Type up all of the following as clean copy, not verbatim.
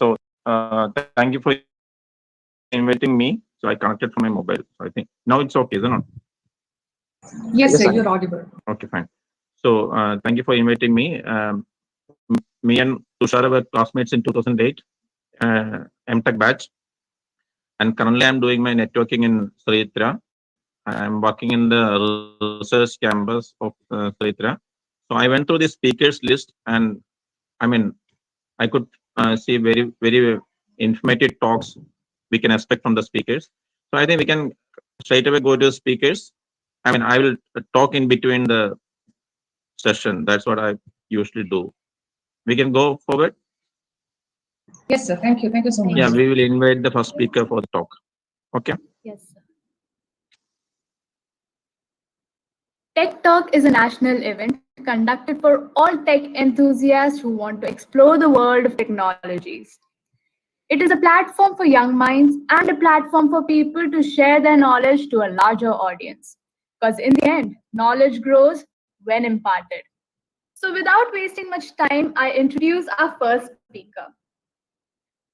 So thank you for inviting me. So I connected from my mobile. So I think now it's okay, isn't it? Yes, Yes, sir, sir. you're audible. Okay, fine. So thank you for inviting me. Me and Tushara were classmates in 2008, MTech batch, and currently I'm doing my networking in Sritra. I'm working in the research campus of Sritra. So I went through the speakers list, and I mean, I could see very informative talks we can expect from the speakers. So I think we can straight away go to speakers. I mean, I will talk in between the session. That's what I usually do. We can go forward. Yes, sir. Thank you. Thank you so Yeah, much. we will invite the first speaker for the talk. Okay. Yes, sir. Tech Talk is a national event conducted for all tech enthusiasts who want to explore the world of technologies. It is a platform for young minds and a platform for people to share their knowledge to a larger audience. Because in the end, knowledge grows when imparted. So, without wasting much time, I introduce our first speaker.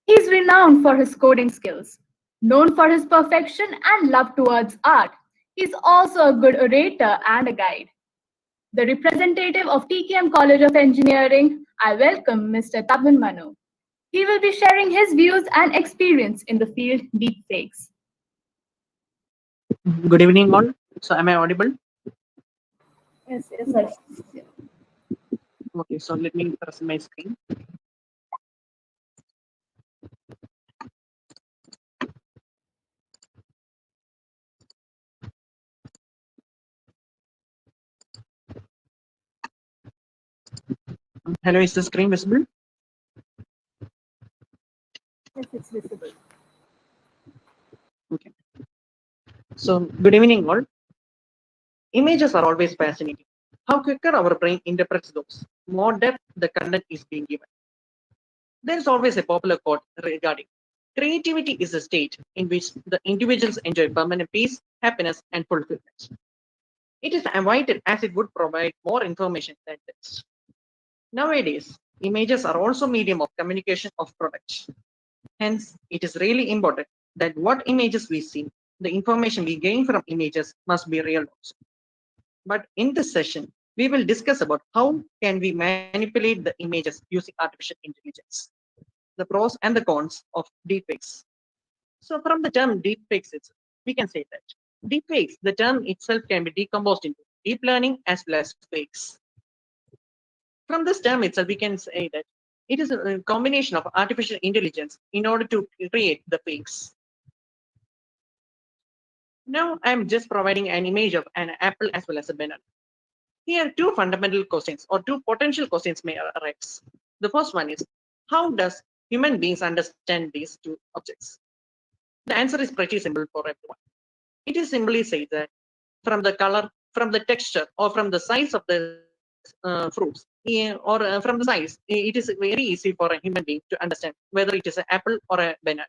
He's renowned for his coding skills, known for his perfection and love towards art. He's also a good orator and a guide. The representative of TKM College of Engineering, I welcome Mr. Tabin Manu. He will be sharing his views and experience in the field deepfakes. Good evening, all. So, am I audible? Yes, yes, sir. Okay, so let me press my screen. Hello, is the screen visible? Yes, it's visible. Okay. So, good evening, all. Images are always fascinating. How quicker our brain interprets those, more depth the content is being given. There is always a popular quote regarding creativity is a state in which the individuals enjoy permanent peace, happiness, and fulfillment. It is avoided as it would provide more information than text. Nowadays, images are also medium of communication of products. Hence, it is really important that what images we see, the information we gain from images must be real also. But in this session, we will discuss about how can we manipulate the images using artificial intelligence, the pros and the cons of deepfakes. So from the term deepfakes itself, we can say that deepfakes, the term itself can be decomposed into deep learning as well as fakes. From this term itself, we can say that it is a combination of artificial intelligence in order to create the fakes. Now I'm just providing an image of an apple as well as a banana. Here, two fundamental questions or two potential questions may arise. The first one is, how does human beings understand these two objects? The answer is pretty simple for everyone. It is simply said that from the color, from the texture, or from the size of the fruits, or from the size, it is very easy for a human being to understand whether it is an apple or a banana.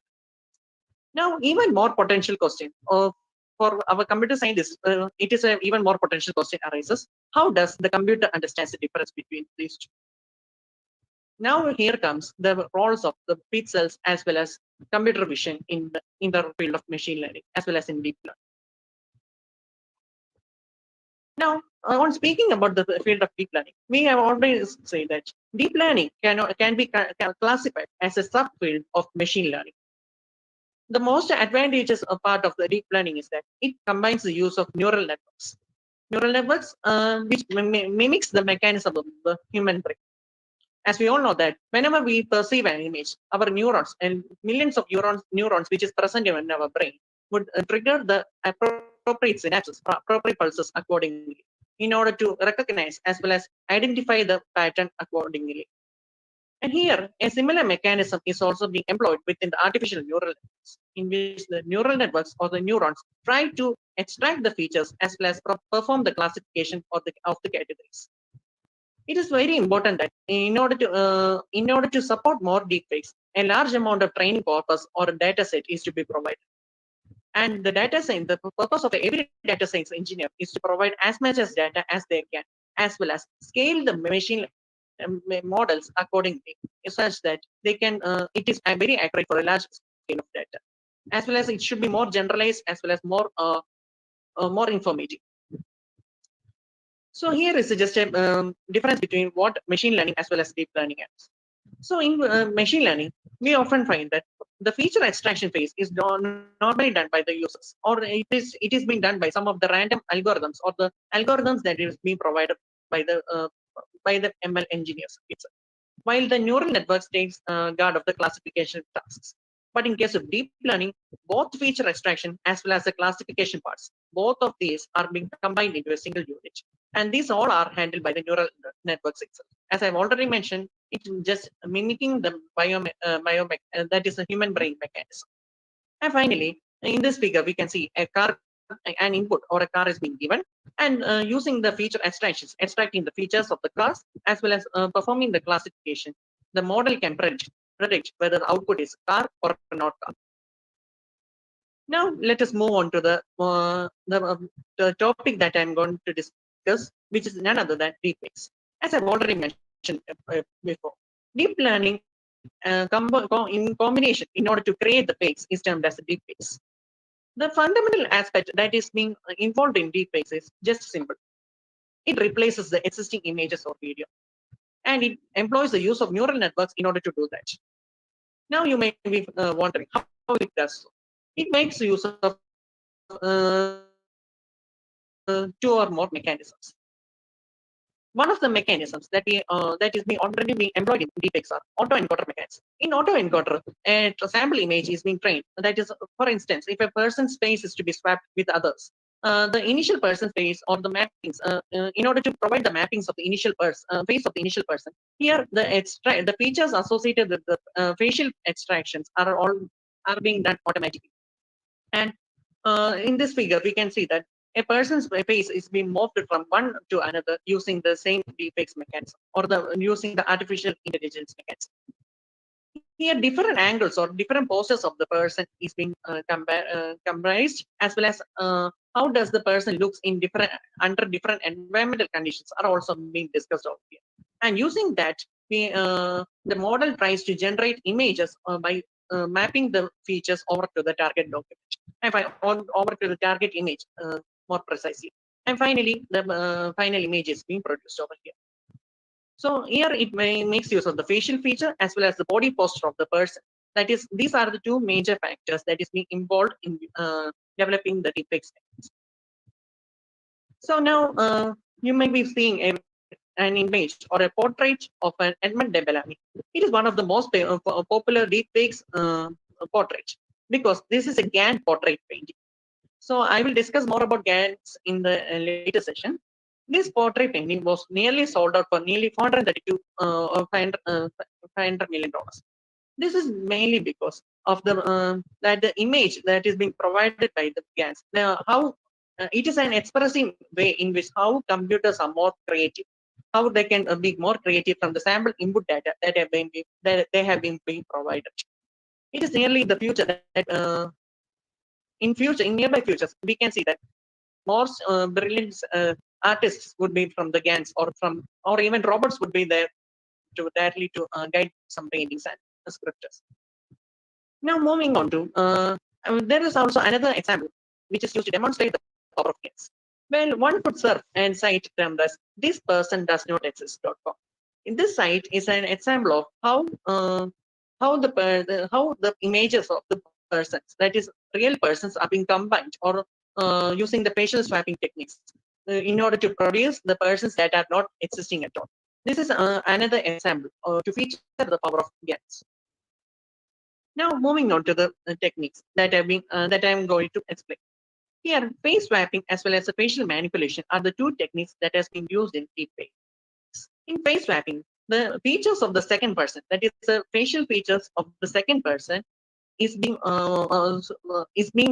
Now, even more potential question for our computer scientists, it is an even more potential question arises. How does the computer understand the difference between these two? Now here comes the roles of the pixels as well as computer vision in the field of machine learning as well as in deep learning. Now, on speaking about the field of deep learning, we have always said that deep learning can be classified as a subfield of machine learning. The most advantageous part of the deep learning is that it combines the use of neural networks. Neural networks, which mimics the mechanism of the human brain. As we all know that whenever we perceive an image, our neurons and millions of neurons which is present in our brain would trigger the appropriate synapses, appropriate pulses accordingly in order to recognize as well as identify the pattern accordingly. And here, a similar mechanism is also being employed within the artificial neural networks, in which the neural networks or the neurons try to extract the features as well as perform the classification of the categories. It is very important that in order to support more deepfakes, a large amount of training corpus or a data set is to be provided. And the data science, the purpose of every data science engineer is to provide as much as data as they can, as well as scale the machine models accordingly, such that they can it is very accurate for a large scale of data, as well as it should be more generalized as well as more informative. So here is just a difference between what machine learning as well as deep learning is. So in machine learning, we often find that the feature extraction phase is normally done by the users, or it is being done by some of the random algorithms or the algorithms that is being provided by the ML engineers itself, while the neural networks takes guard of the classification tasks. But in case of deep learning, both feature extraction as well as the classification parts, both of these are being combined into a single unit. And these all are handled by the neural networks itself. As I've already mentioned, it's just mimicking the that is a human brain mechanism. And finally, in this figure, we can see an input or a car is being given, and using the feature extractions, extracting the features of the cars as well as performing the classification, the model can predict whether the output is car or not car. Now, let us move on to the topic that I'm going to discuss, which is none other than deepfakes. As I've already mentioned before, deep learning in combination in order to create the fakes is termed as deepfakes. The fundamental aspect that is being involved in deepfakes is just simple. It replaces the existing images or video, and it employs the use of neural networks in order to do that. Now you may be wondering how it does so. It makes use of two or more mechanisms. One of the mechanisms that is being already being employed in deepfakes are autoencoder mechanisms. In autoencoder, a sample image is being trained. That is, for instance, if a person's face is to be swapped with others, the initial person's face or the mappings, in order to provide the mappings of the initial face of the initial person, here the features associated with the facial extractions are being done automatically. And in this figure, we can see that a person's face is being morphed from one to another using the same deepfakes mechanism or using the artificial intelligence mechanism. Here, different angles or different poses of the person is being comprised, as well as how does the person looks in under different environmental conditions are also being discussed over here. And using that, the model tries to generate images by mapping the features over to the target document, and over to the target image more precisely. And finally, the final image is being produced over here. So here it makes use of the facial feature as well as the body posture of the person. That is, these are the two major factors that is being involved in developing the deepfakes. So now you may be seeing an image or a portrait of an Edmund de Bellamy. It is one of the most popular deepfakes portraits because this is a GAN portrait painting. So I will discuss more about GANs in the later session. This portrait painting was nearly sold out for nearly 432 $500 million. This is mainly because of the image that is being provided by the GANs. Now, how it is an expressive way in which how computers are more creative, how they can be more creative from the sample input data that they have been being provided. It is nearly the future that in nearby futures, we can see that more brilliant artists would be from the GANs or even robots would be there to directly to guide some paintings and scriptures. Now moving on to, there is also another example which is used to demonstrate the power of GANs. Well, one could serve and site termed as this person does not exist.com. In this site is an example of how the images of the persons, that is real persons, are being combined or using the facial swapping techniques in order to produce the persons that are not existing at all. This is another example to feature the power of GANs. Now moving on to the techniques that I'm going to explain. Here, face swapping as well as the facial manipulation are the two techniques that has been used in deepfakes. In face swapping, the features of the second person, that is the facial features of the second person, is being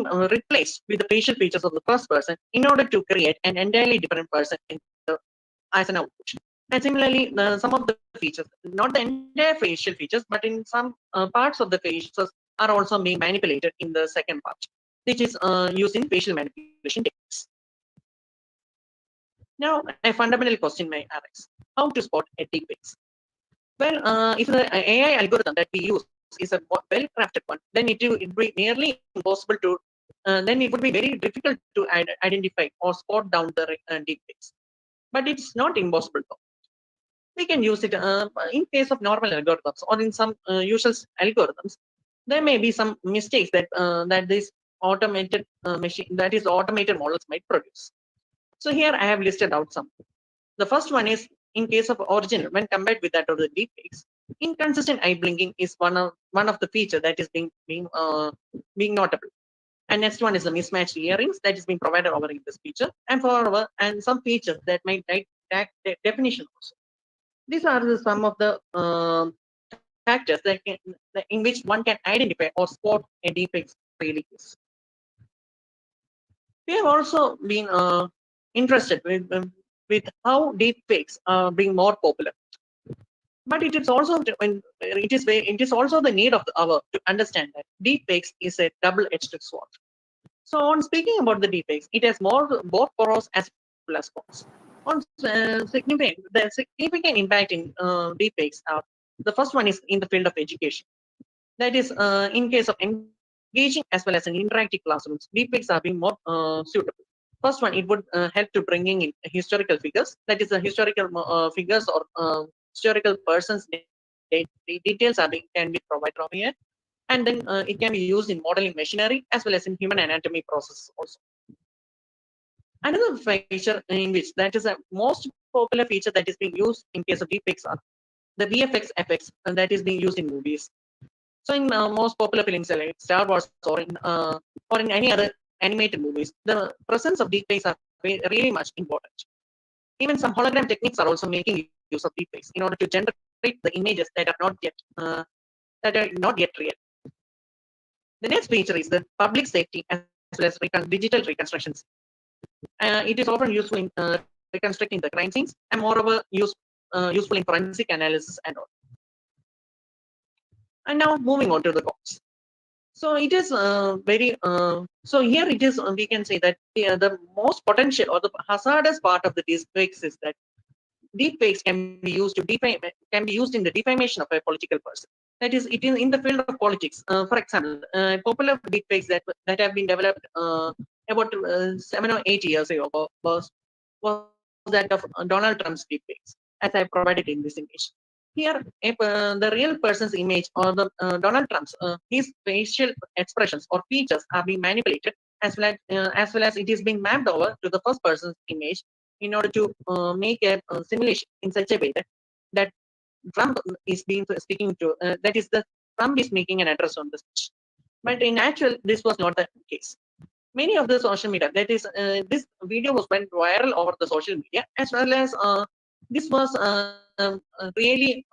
replaced with the facial features of the first person in order to create an entirely different person as an output. And similarly, some of the features, not the entire facial features, but in some parts of the faces are also being manipulated in the second part, which is using facial manipulation techniques. Now, a fundamental question may arise: how to spot a deepfakes? Well, if the AI algorithm that we use is a well-crafted one, then it would be nearly impossible to, then it would be very difficult to identify or spot down the deepfakes. But it's not impossible though. We can use it in case of normal algorithms or in some usual algorithms. There may be some mistakes that this automated automated models might produce. So here I have listed out some. The first one is in case of original, when compared with that of the deepfakes, inconsistent eye blinking is one of the feature that is being notable. And next one is the mismatched earrings that is being provided over in this feature, and some features that might lack definition also. These are some of the factors in which one can identify or spot a deepfake really is. We have also been interested with how deepfakes are being more popular. But it is also the need of the hour to understand that deepfakes is a double-edged sword. So on speaking about the deepfakes, it has both pros as well as cons. On the significant impact in deepfakes are, the first one is in the field of education. That is, in case of engaging as well as in interactive classrooms, deepfakes are being more suitable. First one, it would help to bringing in historical figures. That is, the historical figures or historical persons details can be provided over here, and then it can be used in modeling machinery as well as in human anatomy process also. Another feature in which that is a most popular feature that is being used in case of deepfakes are the VFX effects that is being used in movies. So in most popular films like Star Wars or in any other animated movies, the presence of deepfakes are really much important. Even some hologram techniques are also making use of deepfakes in order to generate the images that are not yet real. The next feature is the public safety as well as digital reconstructions. It is often useful in reconstructing the crime scenes and moreover useful in forensic analysis and all. And now moving on to the cons. So it is so here it is, we can say that the most potential or the hazardous part of the deepfakes is that deepfakes can be used in the defamation of a political person. That is, it is in the field of politics. For example, popular deepfakes that have been developed about 7 or 8 years ago was that of Donald Trump's deepfakes, as I provided in this image. Here, if the real person's image or the Donald Trump's his facial expressions or features are being manipulated, as well as it is being mapped over to the first person's image in order to make a simulation in such a way that Trump is being speaking to, that is, the Trump is making an address on the speech. But in actual, this was not the case. Many of the social media, that is, this video went viral over the social media, as well as this was really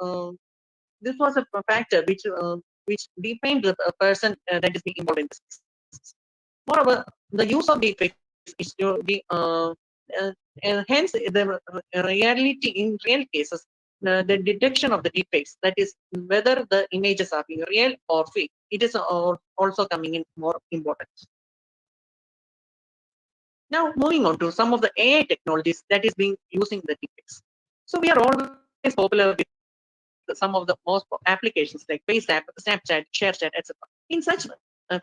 this was a factor which defined the person that is being involved in this. Moreover, the use of deepfakes is to be hence the reality in real cases, the detection of the deepfakes, that is whether the images are being real or fake, it is also coming in more important. Now moving on to some of the AI technologies that is being using the deepfakes. So we are always popular with some of the most applications like FaceApp, Snapchat, ShareChat, etc. In such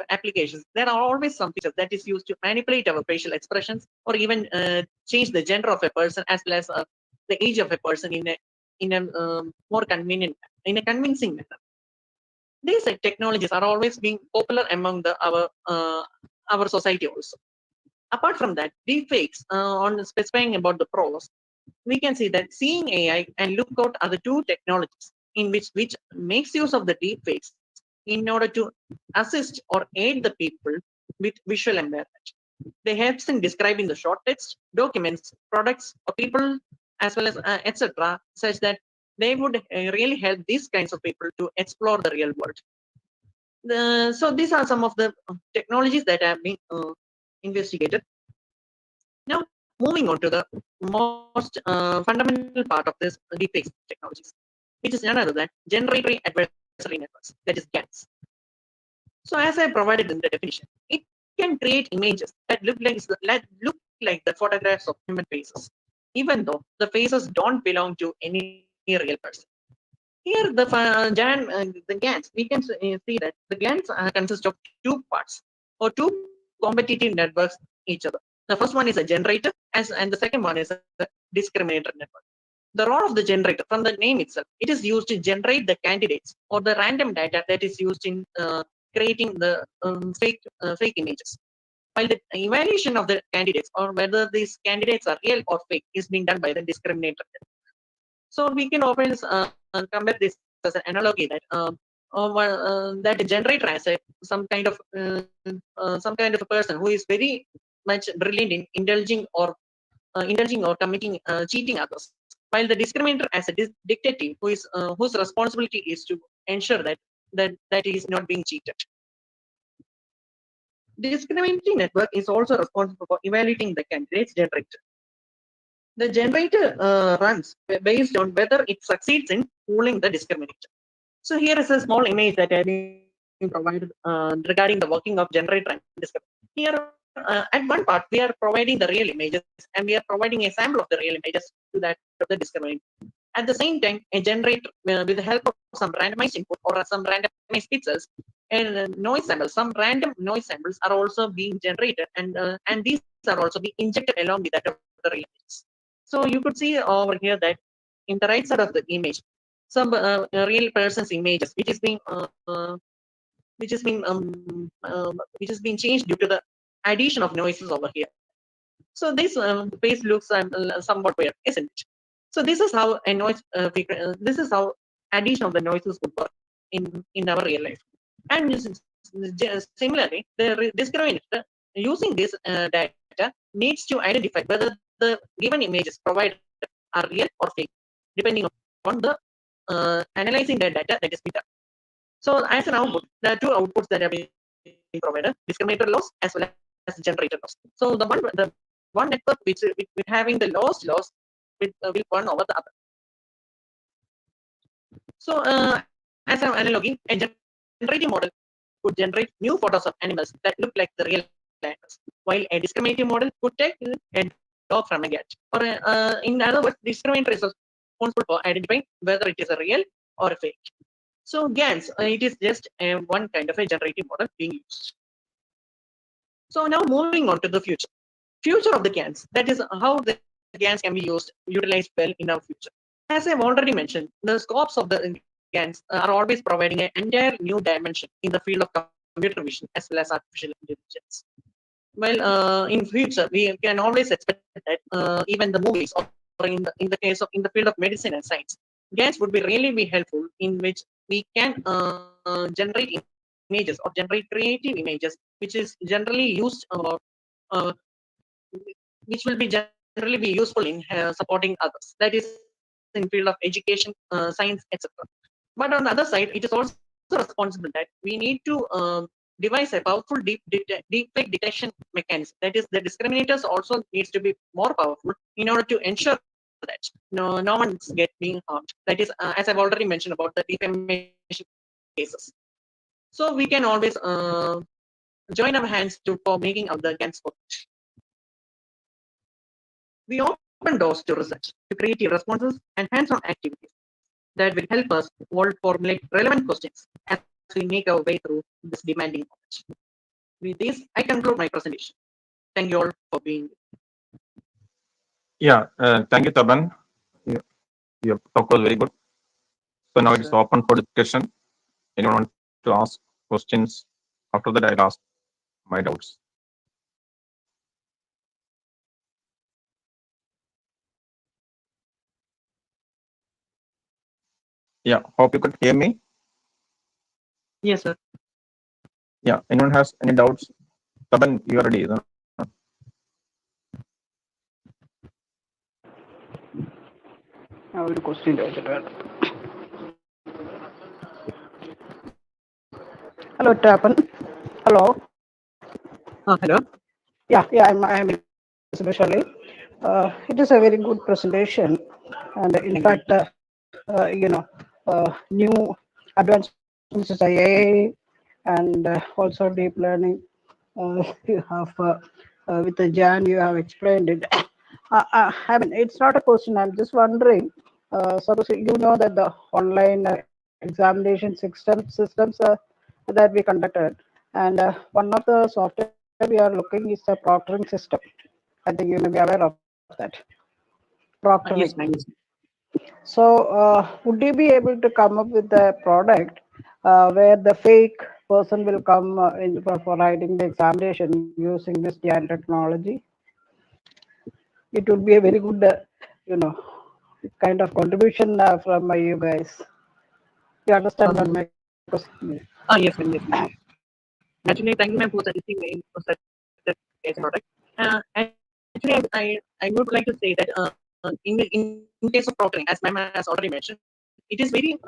applications, there are always some features that is used to manipulate our facial expressions or even change the gender of a person as well as the age of a person in a more convenient, in a convincing manner. These technologies are always being popular among our society also. Apart from that, deepfakes, on specifying about the pros, we can see that seeing AI and lookout are the two technologies in which makes use of the deepfakes in order to assist or aid the people with visual environment. They help in describing the short text, documents, products, or people, as well as etc., such that they would really help these kinds of people to explore the real world. So these are some of the technologies that have been investigated. Now, moving on to the most fundamental part of this deepfakes technologies, which is none other than generatory adversary networks, that is GANs. So as I provided in the definition, it can create images that look like the photographs of human faces, even though the faces don't belong to any real person. Here, the GANs, we can see that the GANs consist of two parts or two competitive networks each other. The first one is a generator, and the second one is a discriminator network. The role of the generator, from the name itself, it is used to generate the candidates or the random data that is used in creating the fake images. While the evaluation of the candidates or whether these candidates are real or fake is being done by the discriminator. So we can always compare this as an analogy that that generator has some kind of a person who is very much brilliant in indulging or committing cheating others, while the discriminator as a detective who is whose responsibility is to ensure that he is not being cheated. Discriminating network is also responsible for evaluating the candidates generator. The generator runs based on whether it succeeds in fooling the discriminator. So here is a small image that I've been provided regarding the working of generator and discriminator. Here, at one part, we are providing the real images and we are providing a sample of the real images to that of the discriminator. At the same time, a generator, with the help of some randomized input or some randomized pixels and noise samples, some random noise samples are also being generated, and these are also being injected along with that of the real images. So you could see over here that in the right side of the image, some real person's images, which is being changed due to the addition of noises over here. So this face looks somewhat weird, isn't it? So this is how a noise. This is how addition of the noises would work in our real life. And similarly, the discriminator using this data needs to identify whether the given images provided are real or fake, depending on the analyzing the data that is done. So as an output, there are two outputs that are being provided: discriminator loss as well as generator loss. So the one network which with having the lowest loss will win over the other. So as an analogy, a generative model could generate new photos of animals that look like the real animals, while a discriminative model could take a dog from a cat. Or in other words, discriminator is responsible for identifying whether it is a real or a fake. So GANs, it is just one kind of a generative model being used. So now moving on to the future. Future of the GANs, that is how the GANs can be utilized well in our future. As I've already mentioned, the scopes of the GANs are always providing an entire new dimension in the field of computer vision as well as artificial intelligence. Well, in future, we can always expect that even the movies or in the case of in the field of medicine and science, GANs would be really be helpful in which we can generate images or generate creative images, which is generally used uh, which will be generally be useful in supporting others. That is in field of education, science, etc. But on the other side, it is also responsible that we need to devise a powerful deepfake detection mechanism. That is, the discriminators also needs to be more powerful in order to ensure that no one's get being harmed. That is, as I've already mentioned about the defamation cases. So we can always join our hands for making out the GANs work. We open doors to research, to creative responses, and hands-on activities that will help us all formulate relevant questions as we make our way through this demanding knowledge. With this, I conclude my presentation. Thank you all for being here. Yeah, thank you, Taban. Your talk was very good. So now it's open for discussion. Anyone want to ask questions? After that, I'll ask my doubts. Yeah, hope you could hear me. Yes, sir. Yeah, anyone has any doubts? Taban, you are ready. No? ഒരു question ചോദിച്ചിട്ട് വേണം. Hello, Tapan. Hello. Hello. Yeah, I'm especially. It is a very good presentation, and in fact, new advancements is AI and also deep learning. You have with the Jan, you have explained it. I mean, it's not a question. I'm just wondering. So you know that the online examination systems that we conducted, and one of the software we are looking is the proctoring system. I think you may be aware of that. Proctoring. Yes, ma'am. Yes. So, would you be able to come up with a product where the fake person will come for writing the examination using this GIAN technology? It would be a very good, you know, kind of contribution from you guys. You understand what Um, my question is? yes, ma'am. Yes, ma'am. Actually, thank you, ma'am, for suggesting me for such as a product. Actually, I would like to say that in case of proctoring, as ma'am has already mentioned, it is very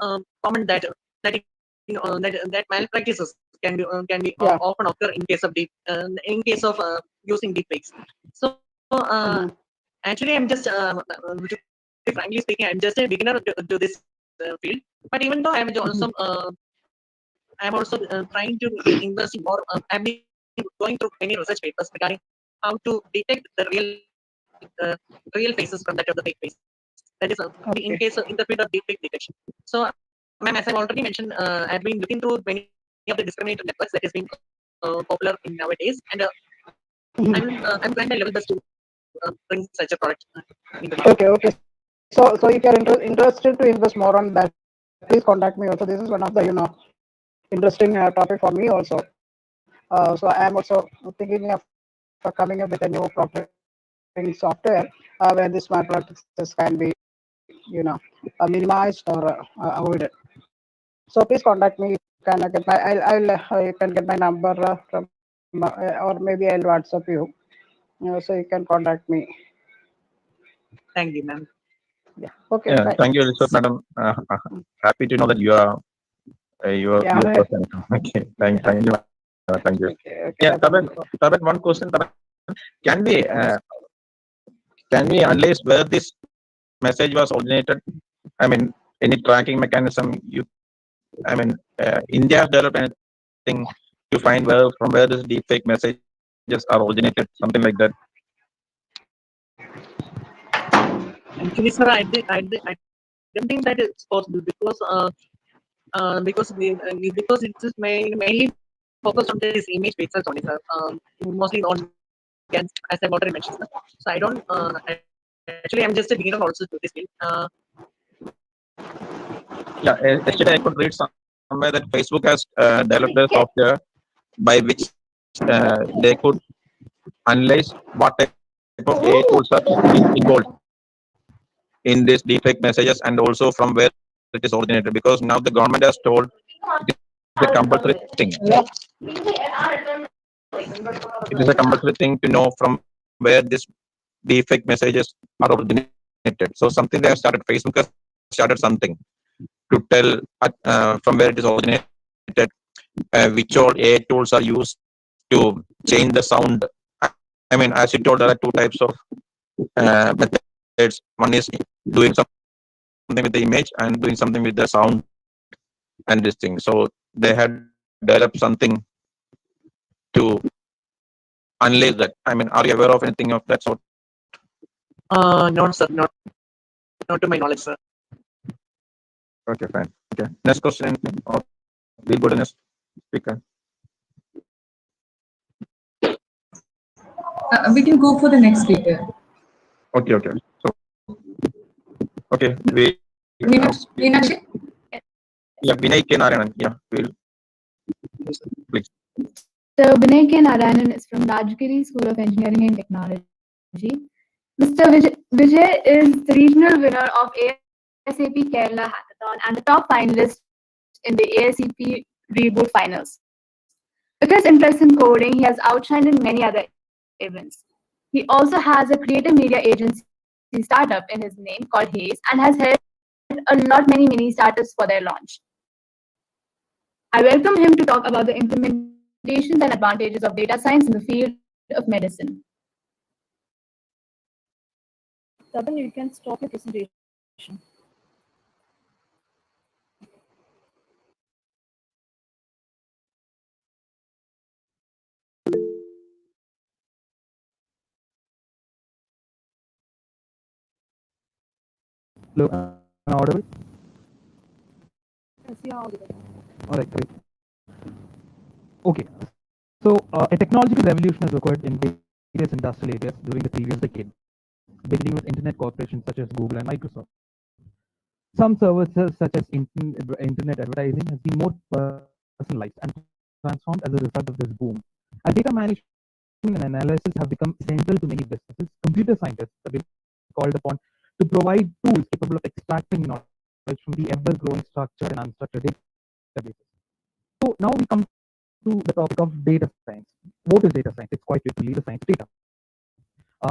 common that that malpractices can be Yeah. often occur in case of using deepfakes. So Mhm. actually, I'm just to be frankly speaking, I'm just a beginner to this field. But even though I'm also trying to invest in more. I've been going through many research papers regarding how to detect the uh, real faces from that of the fake face. That is in Okay. case in the field of deepfake detection. So, ma'am, as I've already mentioned, I've been looking through many of the discriminated networks that has been popular in nowadays, and I'm trying my level best to bring such a product into the market. Okay. Okay. So if you're interested to invest more on that, please contact me. Also, this is one of the interesting topic for me also. So I am also thinking of coming up with a new proctoring software where these malpractices can be, minimized or avoided. So please contact me. You can get my you can get my number from or maybe I'll WhatsApp you. So you can contact me. Thank you, ma'am. Yeah. Okay. Yeah, Bye. thank you, Elizabeth, madam. Happy to know that you are Yeah. person. Okay, thank you, thank you. Okay. Okay. Yeah, That's Taban, wonderful. Taban, one question, Taban. Can we uh, can we analyze where this message was originated? I mean, any tracking mechanism? India has developed anything to find where this deepfake messages are originated, something like that. Actually, sir, I don't think that it's possible because it is mainly focused on this image pixels only, sir. Mostly on scans, as I've already mentioned, sir. So I don't. Actually, I'm just a beginner also to this field. Yeah, yesterday I could read somewhere that Facebook has developed a software by which they could analyze what type of AI tools are involved in these deepfake messages and also from where it is originated. Because now the government has told it is a compulsory thing. It is a compulsory thing to know from where this deepfake messages are originated. So something they have started. Facebook has started something to tell from where it is originated, which all AI tools are used to change the sound. As you told, there are two types of methods. One is doing something with the image and doing something with the sound and this thing. So they had developed something to analyze that. I mean, are you aware of anything of that sort? No, sir, not to my knowledge, sir. Okay, fine. Okay. Next question, anything? Or we'll go to next speaker. We can go for the next speaker. Okay, okay. So, okay, Meenakshi? yeah, Vinay K. Narayanan. Yeah, we'll please. So Vinay K. Narayanan is from Rajgiri School of Engineering and Technology. Mr. Vijay is the regional winner of ASAP Kerala Hackathon and the top finalist in the ASAP Reboot Finals. With his interest in coding, he has outshined in many other events. He also has a creative media agency startup in his name called Haze and has helped a lot many mini startups for their launch. I welcome him to talk about the implementations and advantages of data science in the field of medicine. Tapan, you can stop your presentation. Hello, Am I audible? All right, great. Okay, so a technological revolution has occurred in various industrial areas during the previous decade, beginning with internet corporations such as Google and Microsoft. Some services such as internet advertising has been more personalized and transformed as a result of this boom. As data management and analysis have become central to many businesses, computer scientists have been called upon to provide tools capable of extracting knowledge from the ever-growing structured and unstructured databases. So now we come to the topic of data science. What is data science? It's quite literally the science of data.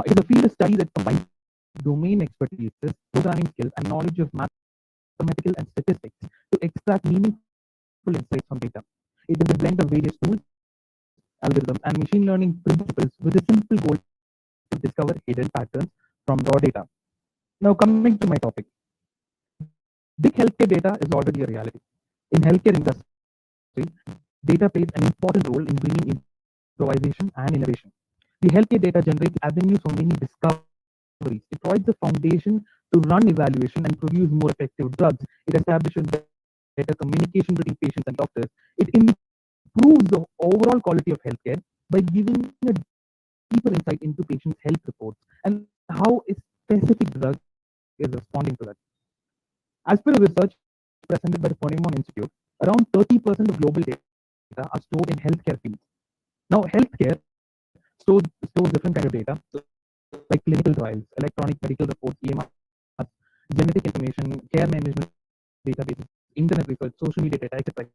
It is a field of study that combines domain expertise, programming skills, and knowledge of mathematical and statistics to extract meaningful insights from data. It is a blend of various tools, algorithms, and machine learning principles with a simple goal to discover hidden patterns from raw data. Now, coming to my topic, big healthcare data is already a reality. In healthcare industry, data plays an important role in bringing improvisation and innovation. The healthcare data generates avenues for many discoveries. It provides a foundation to run evaluation and produce more effective drugs. It establishes better communication between patients and doctors. It improves the overall quality of healthcare by giving a deeper insight into patients' health reports and how a specific drug is responding to that. As per research presented by the Ponemon Institute, around 30% of global data are stored in healthcare fields. Now, healthcare stores different kind of data like clinical trials, electronic medical reports, EMRs, genetic information, care management databases, internet research, social media data, etc.,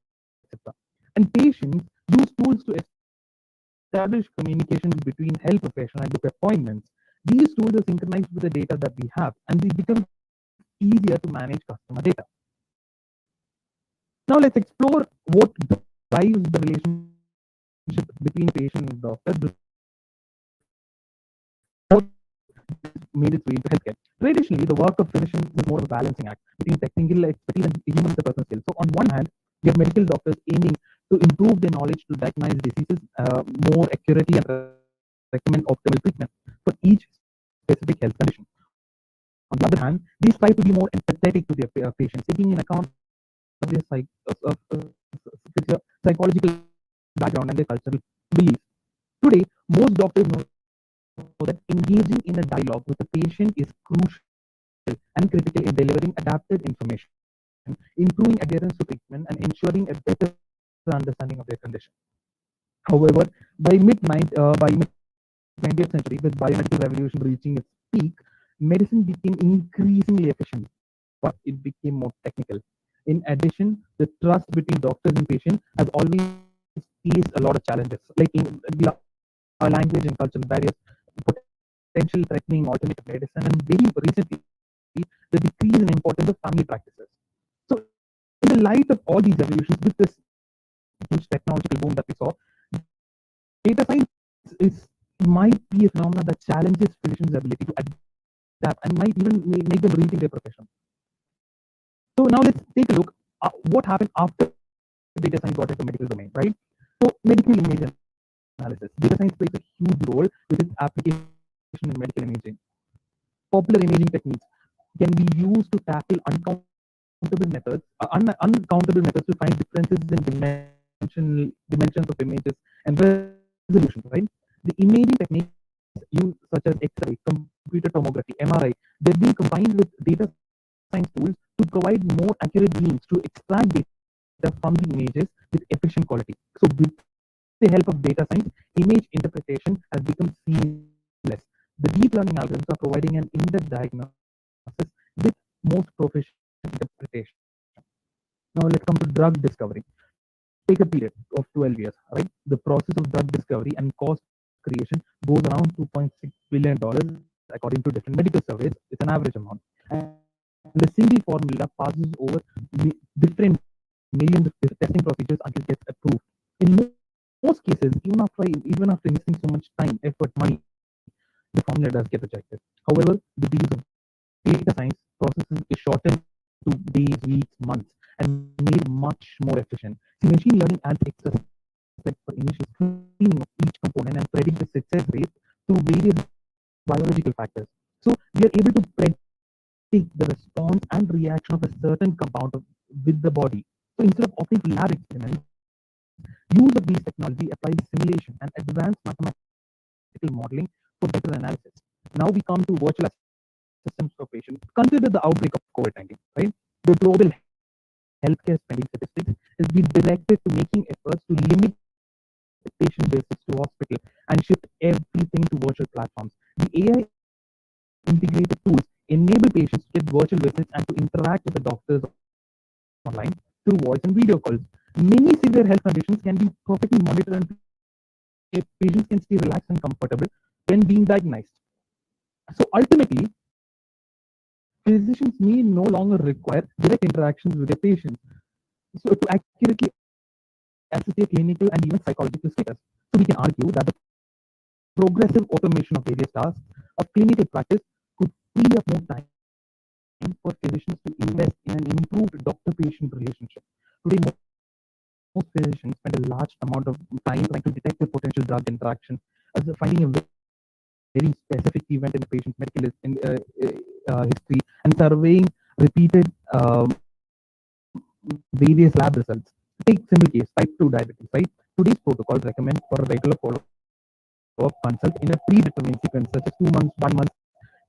etc. And patients use tools to establish communications between health professionals and book appointments. These tools are synchronized with the data that we have, and it becomes easier to manage customer data. Now let's explore what drives the relationship between patient and doctor made its way into healthcare. Traditionally, the work of physicians is more of a balancing act between technical expertise and human interpersonal skills. So, on one hand, we have medical doctors aiming to improve their knowledge to diagnose diseases more accurately and recommend optimal treatment for each specific health condition. On the other hand, these try to be more empathetic to their patients, taking in account their psychological background and their cultural beliefs. Today, most doctors know that engaging in a dialogue with the patient is crucial and critical in delivering adapted information, improving adherence to treatment, and ensuring a better understanding of their condition. However, by mid 20th century, with biomedical revolution reaching its peak, medicine became increasingly efficient, but it became more technical. In addition, the trust between doctors and patients has always faced a lot of challenges, like in language and cultural barriers, potential threatening alternative medicine, and very recently, the decrease in importance of family practices. So, in the light of all these evolutions, with this huge technological boom that we saw, data science is might be a phenomenon that challenges physicians' ability to adapt and might even make them rethink their profession. So now let's take a look at what happened after data science got into medical domain, right? So medical image analysis. Data science plays a huge role with its application in medical imaging. Popular imaging techniques can be used to tackle uncountable methods to find differences in dimensions of images and resolution, right? The imaging techniques used such as X-ray, computer tomography, MRI, they've been combined with data science tools to provide more accurate beams to extract data from the images with efficient quality. So with the help of data science, image interpretation has become seamless. The deep learning algorithms are providing an in-depth diagnosis with most proficient interpretation. Now let's come to drug discovery. Take a period of 12 years, right? The process of drug discovery and cost creation goes around $2.6 billion according to different medical surveys. It's an average amount. And the single formula passes over different millions of testing procedures until it gets approved. In most cases, even after investing so much time, effort, money, the formula does get rejected. However, with the use of data science, processes is shortened to days, weeks, months, and made much more efficient. See, machine learning adds extra steps for initial screening of each component and predict the success rate through various biological factors. So we are able to predict the response and react reaction of a certain compound with the body. So instead of opting for lab experiments, use of these technology applies simulation and advanced mathematical modeling for better analysis. Now we come to virtual assistance for patients. Consider the outbreak of COVID-19, right? The global healthcare spending statistics has been directed to making efforts to limit patient visits to hospital and shift everything to virtual platforms. The AI integrated tools enable patients to get virtual visits and to interact with the doctors online through voice and video calls. Many severe health conditions can be perfectly monitored and patients can stay relaxed and comfortable when being diagnosed. So ultimately, physicians may no longer require direct interactions with their patients so to accurately assess their clinical and even psychological status. So we can argue that the progressive automation of various tasks of clinical practice could free up more time for physicians to invest in an improved doctor-patient relationship. Today, most physicians spend a large amount of time trying to detect a potential drug interaction, as finding a very specific event in a patient's medical history and surveying repeated various lab results. Take simple case, type 2 diabetes, right? Today's protocols recommend for a regular follow-up consult in a predetermined sequence, such as 2 months, 1 month,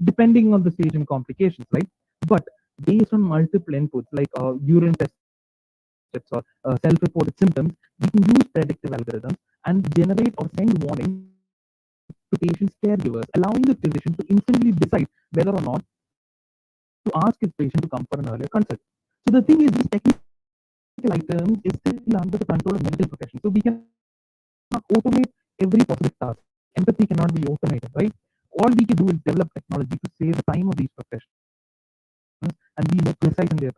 depending on the stage and complications, right? But based on multiple inputs like urine tests or self-reported symptoms, we can use predictive algorithms and generate or send warnings to patients' caregivers, allowing the physician to instantly decide whether or not to ask his patient to come for an earlier consult. So the thing is, these technical items is still under the control of medical profession. So we cannot automate every possible task. Empathy cannot be automated, right? All we can do is develop technology to save the time of these professionals and be more precise in their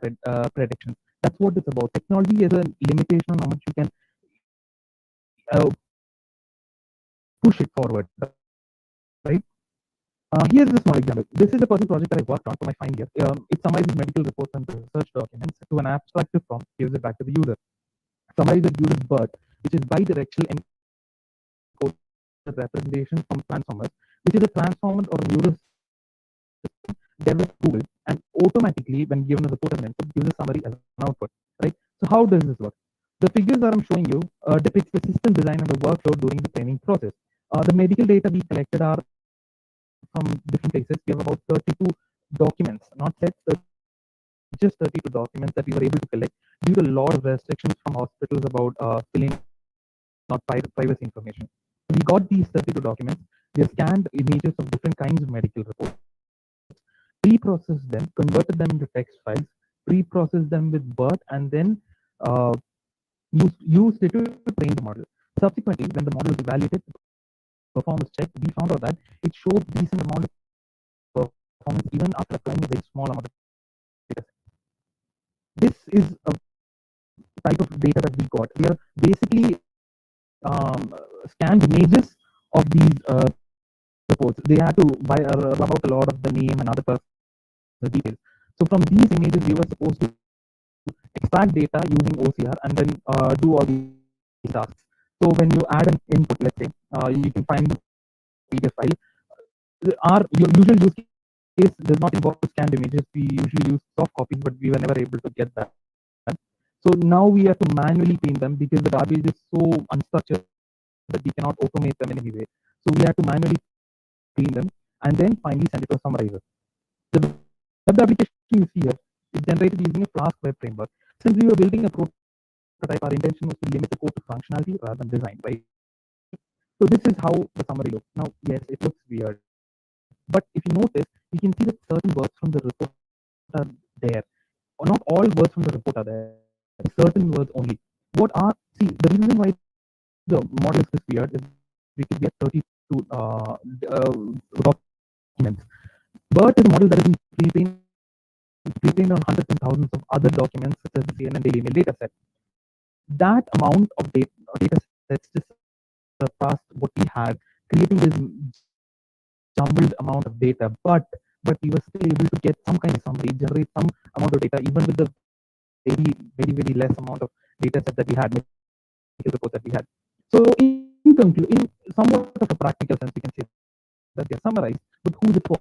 predictions. That's what it's about. Technology is a limitation on how much you can push it forward, right? Here's a small example. This is a personal project that I worked on for my final year. It summarizes medical reports and research documents to an abstractive form, gives it back to the user. Summarizes user's birth, which is bidirectional encoded representation from transformers, which is a transformer or a neural system developed Google and automatically, when given a report as an input, gives a summary as an output. Right? So how does this work? The figures that I'm showing you depicts the system design and the workflow during the training process. The medical data we collected are from different places. We have about 32 documents, not sets, just 32 documents that we were able to collect due to a lot of restrictions from hospitals about filling not privacy information. We got these 32 documents. They scanned images of different kinds of medical reports, pre-processed them, converted them into text files, pre-processed them with birth, and then uh, used it to train the model. Subsequently, when the model was evaluated, performance checked, we found out that it showed decent amount of performance even after applying a very small amount of data. This is a type of data that we got. We are basically scanned images of these reports. They had to rub out a lot of the name and other personal details. So from these images, we were supposed to extract data using OCR and then do all these tasks. So when you add an input, let's say, you can find the PDF file. Our usual use case does not involve scanned images. We usually use soft copies, but we were never able to get that. So now we have to manually clean them because the garbage is so unstructured that we cannot automate them in any way. So we have to manually clean them and then finally send it to a summarizer. The web application you see here is generated using a Flask web framework. Since we were building a prototype, our intention was to limit the code to functionality rather than design, right? So this is how the summary looks. Now, yes, it looks weird, but if you notice, you can see that certain words from the report are there. Or not all words from the report are there. Certain words only. The reason why the model is this weird is because we have 32 documents. BERT is a model that has been pre-trained on hundreds and thousands of other documents such as the CNN Daily Mail data set. That amount of data sets just surpassed what we had, creating this jumbled amount of data, but we were still able to get some kind of summary, generate some amount of data, even with the very less amount of data set that we had, medical reports that we had. So in conclusion, in somewhat of a practical sense, we can say that they're summarized, but who's it for?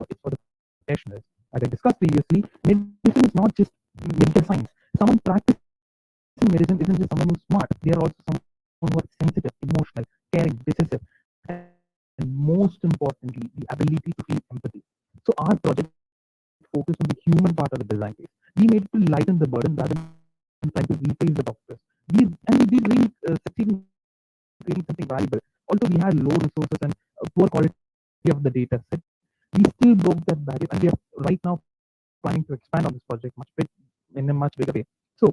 It's for the professionals. As I discussed previously, medical not just medical science. Someone practicing medicine isn't just someone who's smart. They are also someone who are sensitive, emotional, caring, decisive, and most importantly, the ability to feel empathy. So our project focused on the human part of the design phase. We made it to lighten the burden rather than trying to replace the doctors. We did really succeed in creating something valuable. Although we had low resources and poor quality of the data set, we still broke that barrier, and we are right now planning to expand on this project in a much bigger way. So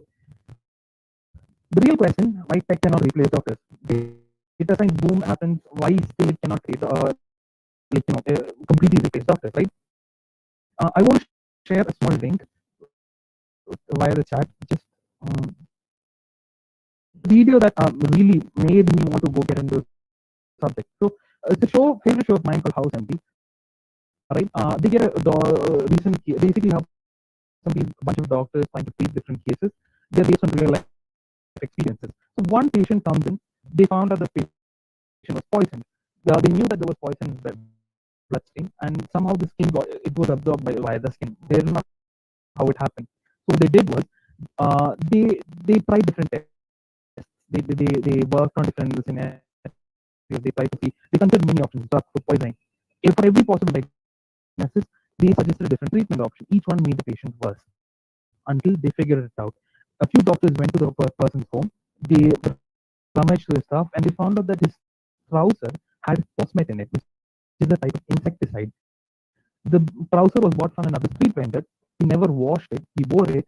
the real question: why tech cannot replace doctors? Data science boom happens. Why still it cannot completely replace doctors? Right? I want to share a small link via the chat. Just um, video that really made me want to go get into the subject. So it's a favorite show of mine called House MD. Right? They get recent basically how bunch of doctors trying to treat different cases. They're based on real life experiences. So one patient comes in, they found out the patient was poisoned. They knew that there was poison in the bloodstream, and somehow the skin it was absorbed via the skin. They didn't know how it happened. So what they did was they tried different tests. They worked on different scenarios. They tried to see. They considered many options, drug, food poisoning. For every possible diagnosis, they suggested a different treatment option. Each one made the patient worse until they figured it out. A few doctors went to the person's home. They rummaged through his stuff and they found out that his trouser had phosmet in it, which is a type of insecticide. The trouser was bought from another street vendor. He never washed it. He wore it,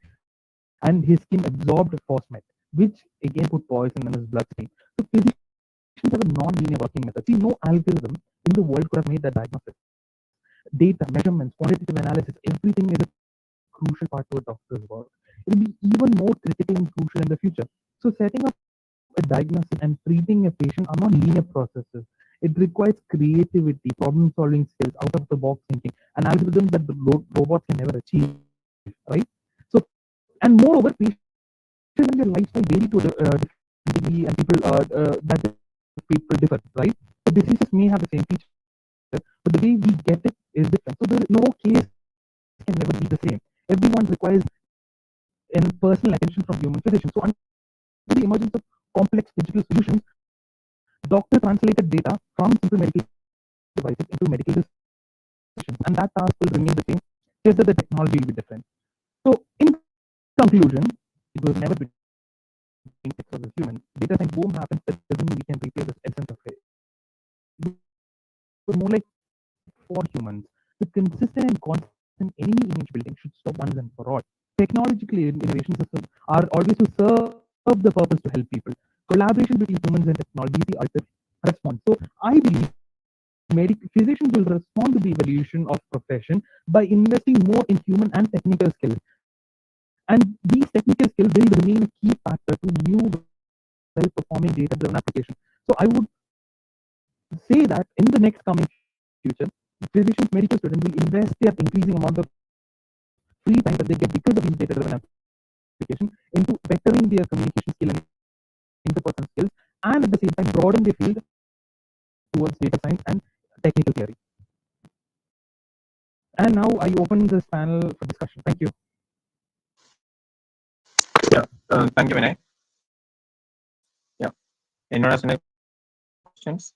and his skin absorbed phosmet, which again put poison in his bloodstream. So physicians have a non-linear working method. See, no algorithm in the world could have made that diagnosis. Data, measurements, quantitative analysis, everything is a crucial part to a doctor's work. It will be even more critical and crucial in the future. So setting up a diagnosis and treating a patient are not linear processes. It requires creativity, problem-solving skills, out-of-the-box thinking, and algorithms that the robots can never achieve, right? So, and moreover, patient and their lifestyle vary to a different degree, and that people differ, right? So diseases may have the same feature, but the way we get it is different. So there no case can never be the same. Everyone requires in personal attention from human physicians. So under the emergence of complex digital solutions, doctor translated data from simple medical devices into medical decisions, and that task will remain the same. Just that the technology will be different. So in conclusion, it was never between techs versus humans. Data science boom happens. That doesn't mean we can replace the essence of it. It was more like for humans. The consistent and constant any image building should stop once and for all. Technological innovations are always to serve the purpose to help people. Collaboration between humans and technology is the ultimate response. So I believe physicians will respond to the evolution of profession by investing more in human and technical skills. And these technical skills will remain a key factor to new well-performing data-driven applications. So I would say that in the next coming future, physicians, medical students will invest their increasing amount of free time that they get because of these data-driven applications into bettering their communication skill and interpersonal skills, and at the same time broaden their field towards data science and technical theory. And now I open this panel for discussion. Thank you. Yeah, thank you, Vinay. Yeah, anyone has any questions?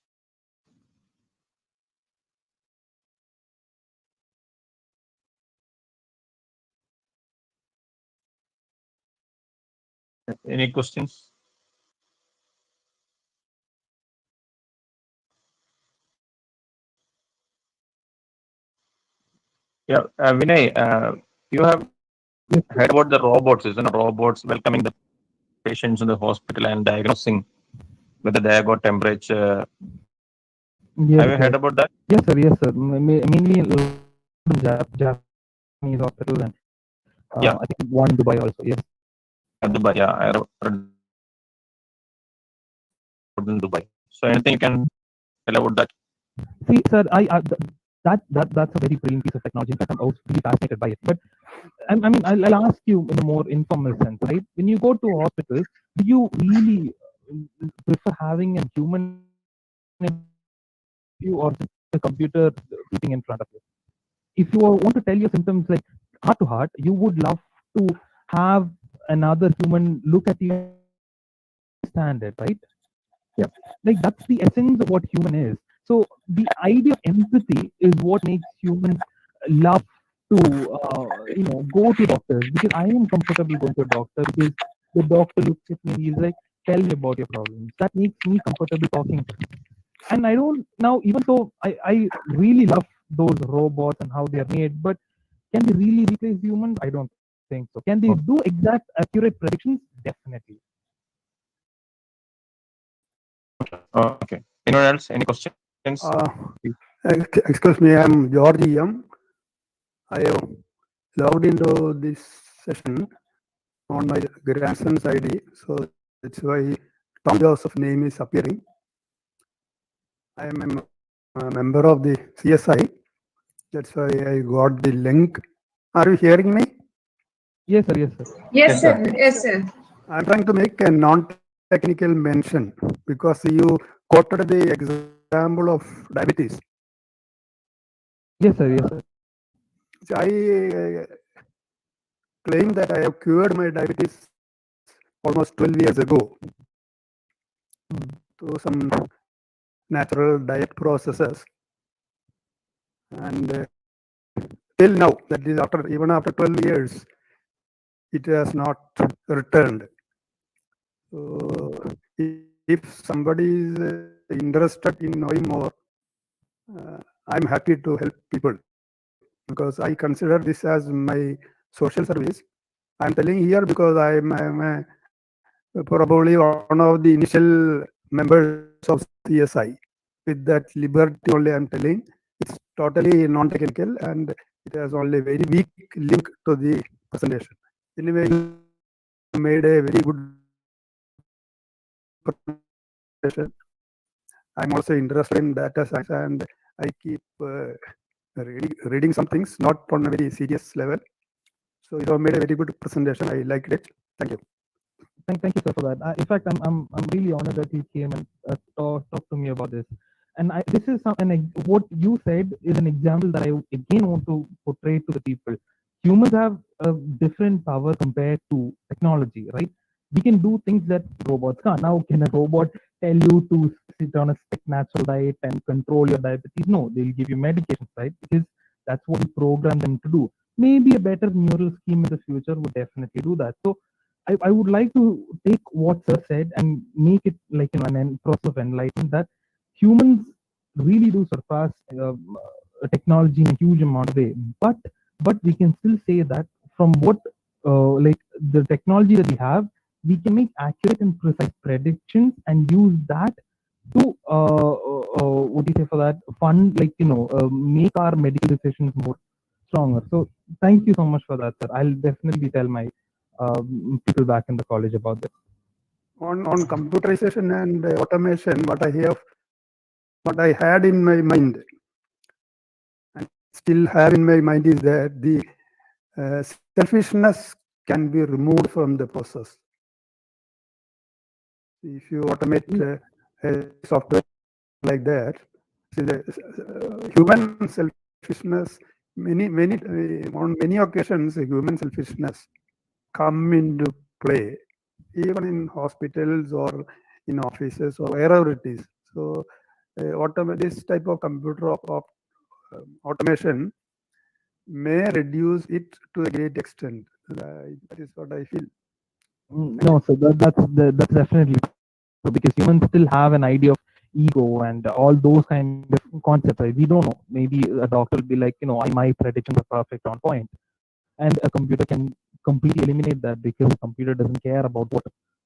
Any questions? Yeah, Vinay, you have heard about the robots, isn't it? Robots welcoming the patients in the hospital and diagnosing whether they have got temperature. Yes, Have you heard about that? yes, sir. Yes, sir. Mainly in Japanese hospitals and I think Yeah, one in Dubai also. Yes. Dubai. Yeah, I read about in Dubai. So anything you can tell about that? See, sir, that's a very brilliant piece of technology. In fact, I was really fascinated by it. But I mean, I'll ask you in a more informal sense, right? When you go to hospitals, do you really prefer having a human in front of you or just a computer beeping in front of you? If you want to tell your symptoms like heart to heart, you would love to have another human look at you and understand it, right? Yeah, like that's the essence of what human is. So the idea of empathy is what makes humans love to go to doctors, because I am comfortable going to a doctor because the doctor looks at me, he's like, tell me about your problems. That makes me comfortable talking to him. And I don't now, even though I really love those robots and how they are made, but can they really replace humans? I don't think so. Can they do exact accurate predictions? Definitely. Okay. Anyone else? Any questions? Uh, Excuse me, I'm George M. I have logged into this session on my grandson's ID, so that's why Tom Joseph name is appearing. I am a member of the CSI. That's why I got the link. Are you hearing me? Yes, sir. Yes, sir. Yes, Yes, sir. sir. Yes, sir. I'm trying to make a non-technical mention because you quoted the example of diabetes. Yes, sir. Yes, sir. I claim that I have cured my diabetes almost 12 years ago through some natural diet processes. And till now, that is even after 12 years, it has not returned. So if somebody is interested in knowing more, I'm happy to help people because I consider this as my social service. I'm telling here because I'm probably one of the initial members of CSI. With that liberty only I'm telling. It's totally non-technical and it has only very weak link to the presentation. Anyway, you made a very good presentation. I'm also interested in data science and I keep reading some things, not on a very serious level. So you have made a very good presentation. I liked it. Thank you. Thank you, sir, for that. In fact, I'm really honored that you came and talked to me about this. And this is what you said is an example that I again want to portray to the people. Humans have a different power compared to technology, right? We can do things that robots can't. Now, can a robot tell you to sit on a strict natural diet and control your diabetes? No, they'll give you medications, right? Because that's what we program them to do. Maybe a better neural scheme in the future would definitely do that. So I would like to take what sir said and make it like an process of enlightenment that humans really do surpass technology in a huge amount of way. But we can still say that from what like the technology that we have, we can make accurate and precise predictions and use that to what do you say for that fund make our medical decisions more stronger. So thank you so much for that, sir. I'll definitely tell my people back in the college about this. On computerization and automation, what I had in my mind and still have in my mind is that the selfishness can be removed from the process. If you automate a software like that, see the human selfishness, on many occasions, human selfishness come into play, even in hospitals or in offices or wherever it is. So, this type of computer automation may reduce it to a great extent. That is what I feel. No, so that's definitely true because humans still have an idea of ego and all those kind of concepts. Right? We don't know. Maybe a doctor will be like, my predictions are perfect on point, and a computer can completely eliminate that because the computer doesn't care about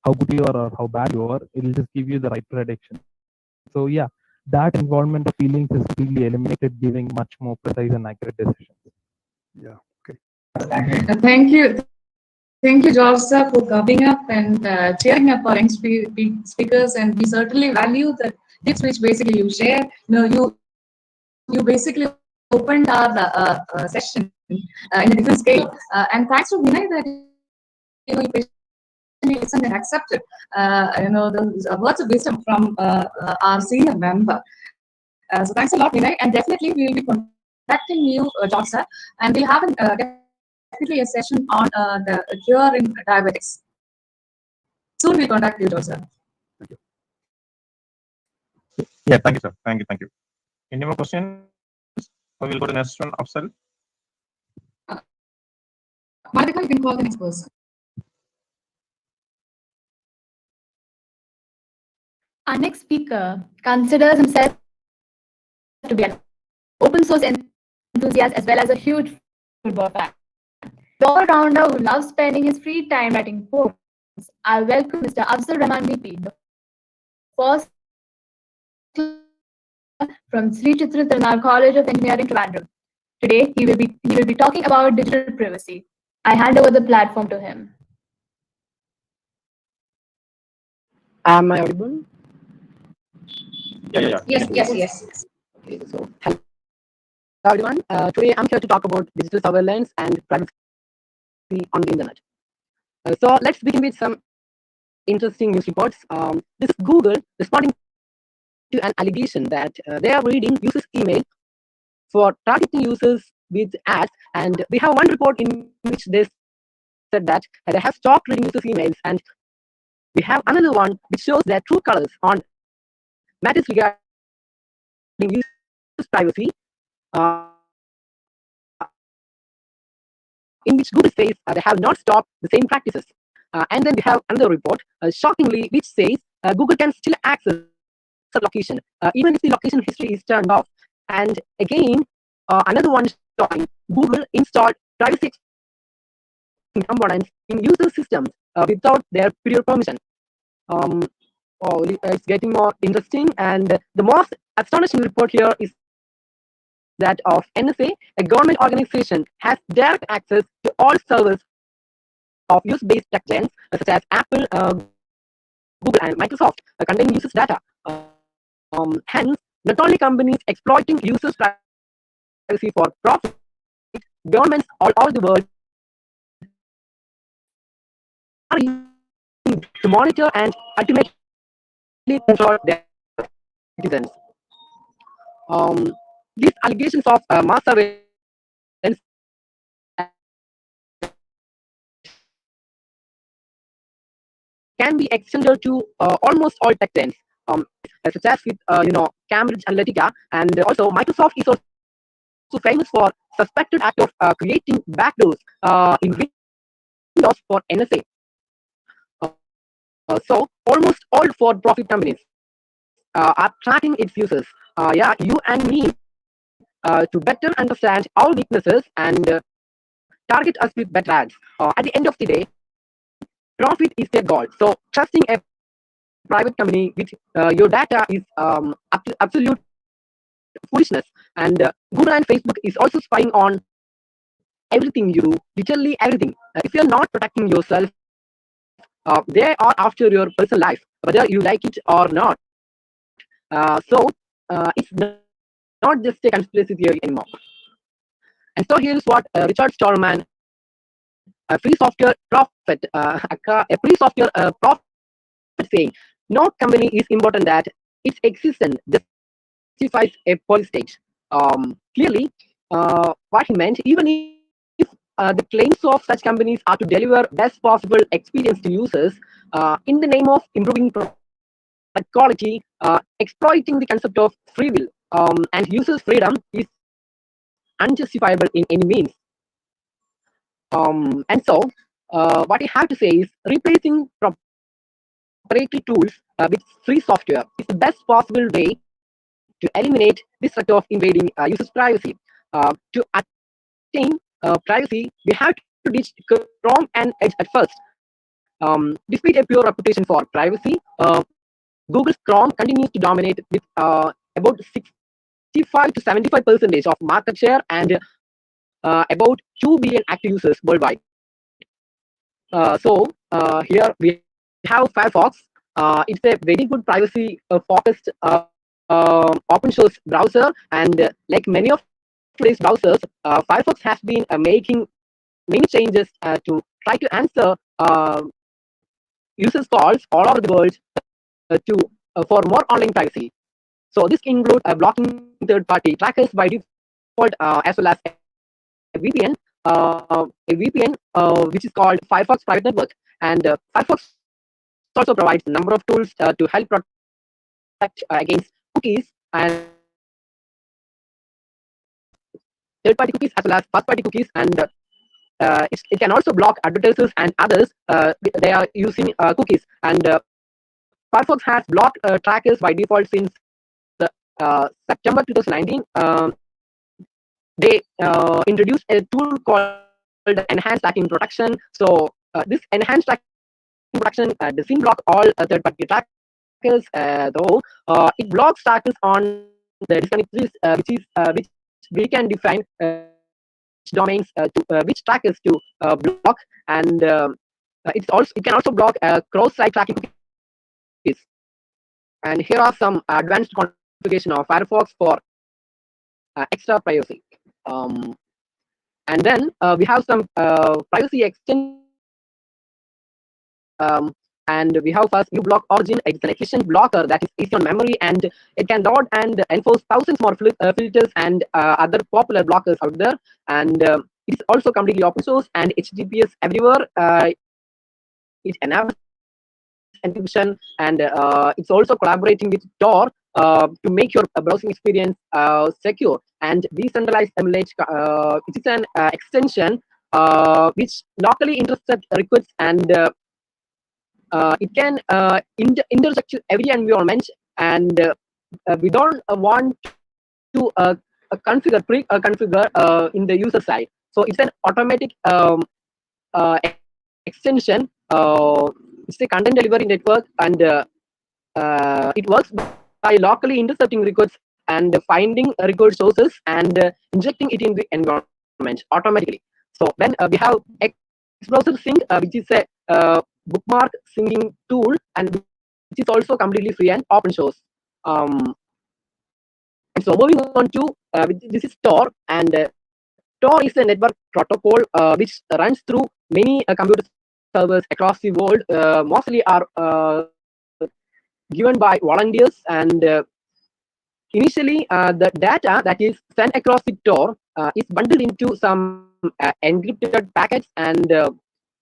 how good you are or how bad you are. It'll just give you the right prediction. So yeah, that involvement of feelings is completely eliminated, giving much more precise and accurate decisions. Yeah. Okay. Thank you. Thank you, George sir, for coming up and cheering up our young speakers. And we certainly value the tips which basically you share. You basically opened our session in a different scale. And thanks to Vinay that you patiently listened and accepted the words of wisdom from our senior member. So thanks a lot, Vinay. And definitely we will be contacting you, George sir, and we'll have a get together definitely a session on the cure in diabetics. Soon we'll contact you, Joseph. Yeah, thank you, sir. Thank you. Any more questions? Or we'll go to the next one, Afsal. Malvika, you can call the next person. Our next speaker considers himself to be an open source enthusiast as well as a huge football fan. The all-rounder who loves spending his free time writing poems. I welcome Mr. Afzal Rahman VP, the first from Sri Chitra Tirunal College of Engineering, Trivandrum. Today, he will be talking about digital privacy. I hand over the platform to him. Am I audible? Yeah. Yes. Okay, so hello everyone. Today I'm here to talk about digital surveillance and privacy on the internet. So let's begin with some interesting news reports. This is Google responding to an allegation that they are reading users' email for targeting users with ads, and we have one report in which they said that they have stopped reading users' emails, and we have another one which shows their true colors on matters regarding users' privacy. In which Google says they have not stopped the same practices. And then we have another report, shockingly, which says Google can still access a location, even if the location history is turned off. And again, another one showing Google installed privacy components in user systems without their prior permission. It's getting more interesting, and the most astonishing report here is that of NSA, a government organization, has direct access to all servers of use-based tech giants such as Apple, Google, and Microsoft containing users' data. Hence, not only companies exploiting users' privacy for profit, governments all over the world are using to monitor and ultimately control their citizens. These allegations of mass surveillance can be extended to almost all tech giants, such as with Cambridge Analytica, and also Microsoft is also famous for suspected act of creating backdoors in Windows for NSA. So almost all for-profit companies are tracking its users. You and me to better understand our weaknesses and target us with better ads. At the end of the day, profit is their goal. So trusting a private company with your data is absolute foolishness. And Google and Facebook is also spying on everything you do, literally everything. If you're not protecting yourself, they are after your personal life, whether you like it or not. So it's not just a conspiracy theory anymore. And so here's what Richard Stallman, a free software prophet, saying: no company is important that its existence justifies a police state. Clearly, what he meant, even if the claims of such companies are to deliver best possible experience to users in the name of improving product quality, exploiting the concept of free will and users' freedom is unjustifiable in any means. And so, what I have to say is replacing proprietary tools with free software is the best possible way to eliminate this threat of invading users' privacy. To attain privacy, we have to ditch Chrome and Edge at first. Despite a pure reputation for privacy, Google's Chrome continues to dominate with about 65 to 75% of market share and about 2 billion active users worldwide. So here we have Firefox. It's a very good privacy focused open source browser, and like many of today's browsers, Firefox has been making many changes to try to answer users' calls all over the world for more online privacy. So this includes blocking third-party trackers by default, as well as a VPN, a VPN, which is called Firefox Private Network. And Firefox also provides a number of tools to help protect against cookies and third-party cookies as well as first-party cookies. And it can also block advertisers and others. They are using cookies. And Firefox has blocked trackers by default since September 2019. They introduced a tool called enhanced tracking protection. So this enhanced tracking protection doesn't block all third-party trackers, though it blocks trackers on the disconnected list, which we can define which domains which trackers to block, and it can also block cross-site tracking cookies. And here are some advanced configuration of Firefox for extra privacy. And then we have some privacy extension. And we have first uBlock Origin. It's an efficient blocker that is easy on memory, and it can load and enforce thousands more filters and other popular blockers out there. And it's also completely open source and HTTPS everywhere. It enables encryption, and it's also collaborating with Tor to make your browsing experience secure and decentralized emulate. It is an extension which locally intercept requests, and it can intersect every environment, and we don't want to configure in the user side. So it's an automatic extension. It's a content delivery network, and it works by locally intercepting records and finding record sources and injecting it in the environment automatically. So then we have X-Browser Sync, which is a bookmark syncing tool, and which is also completely free and open source. And so moving on to this is Tor, and Tor is a network protocol which runs through many computer servers across the world. Mostly are given by volunteers, and initially the data that is sent across the Tor is bundled into some encrypted packets, and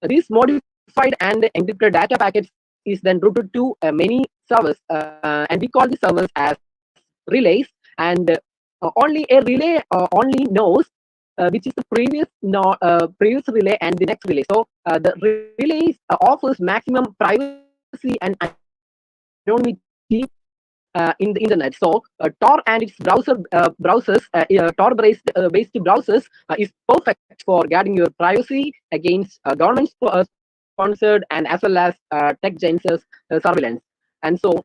these modified and encrypted data packets is then routed to many servers, and we call the servers as relays. And only a relay only knows which is the previous relay and the next relay. So the relays offers maximum privacy and anonymity in the internet. So Tor and its browsers, Tor-based browsers is perfect for guarding your privacy against government sponsored and as well as tech giants surveillance. And so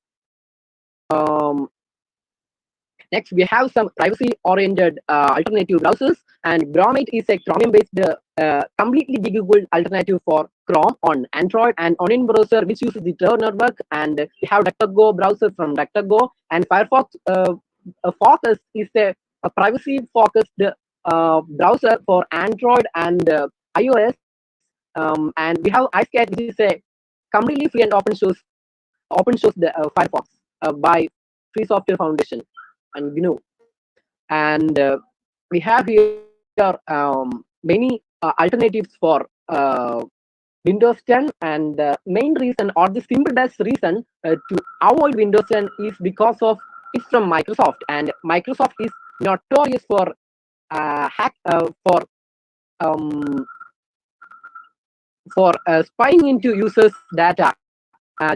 next, we have some privacy-oriented alternative browsers, and Bromate is a Chromium-based completely debuggable alternative for Chrome on Android, and Onion browser which uses the Tor network, and we have DuckDuckGo browser from DuckDuckGo, and Firefox Focus is a privacy-focused browser for Android and iOS, and we have iScat, which is a completely free and open source Firefox by Free Software Foundation and GNU. And we have here many alternatives for Windows 10, and the main reason or the simplest reason to avoid Windows 10 is because of it's from Microsoft, and Microsoft is notorious for spying into users' data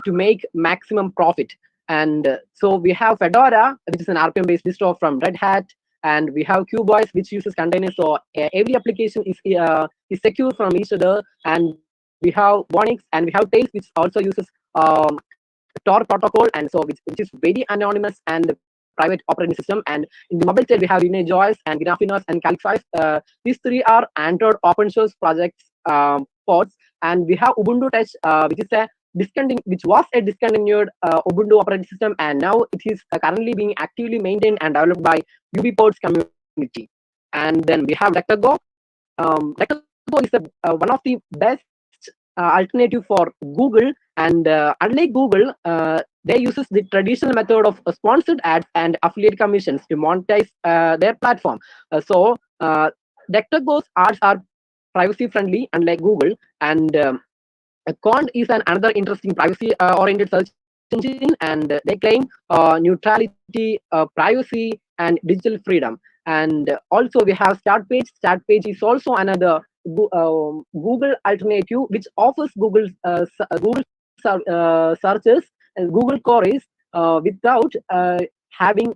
to make maximum profit. And so we have Fedora, which is an RPM-based distro from Red Hat, and we have QBoys, which uses containers. So every application is secure from each other. And we have Bonix, and we have Tails, which also uses Tor protocol, and so which is very anonymous and private operating system. And in the mobile side, we have Renejoys and Graphinos and Calix5. These three are Android open source projects ports, and we have Ubuntu Touch, which was a discontinued Ubuntu operating system, and now it is currently being actively maintained and developed by UBports community. And then we have DuckDuckGo. DuckDuckGo is one of the best alternative for Google, and unlike Google, they uses the traditional method of sponsored ads and affiliate commissions to monetize their platform. So DuckDuckGo's ads are privacy friendly, unlike Google. And Quant is another interesting privacy oriented search engine, and they claim neutrality, privacy, and digital freedom. And also we have Startpage. Startpage is also another Google alternative, which offers Google searches and Google queries without having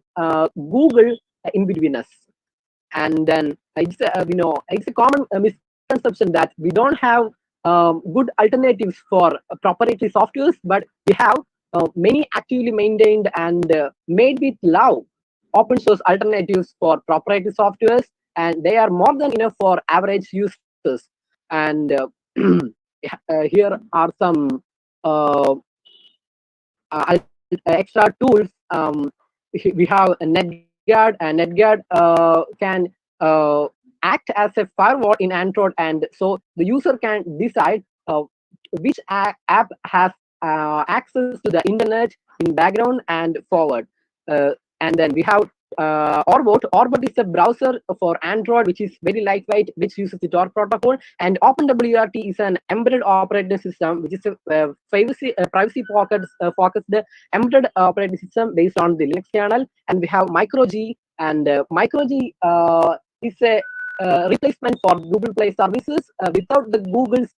Google in between us. And then it's a common misconception that we don't have good alternatives for proprietary softwares, but we have many actively maintained and made with love open source alternatives for proprietary softwares, and they are more than enough for average users. And here are some uh, extra tools. We have a NetGuard, and NetGuard can act as a firewall in Android, and so the user can decide which app has access to the internet in background and forward. And then we have Orbit. Orbit is a browser for Android, which is very lightweight, which uses the Tor protocol. And OpenWRT is an embedded operating system, which is a privacy focused embedded operating system based on the Linux kernel. And we have MicroG, and MicroG is a replacement for Google Play services without the Google's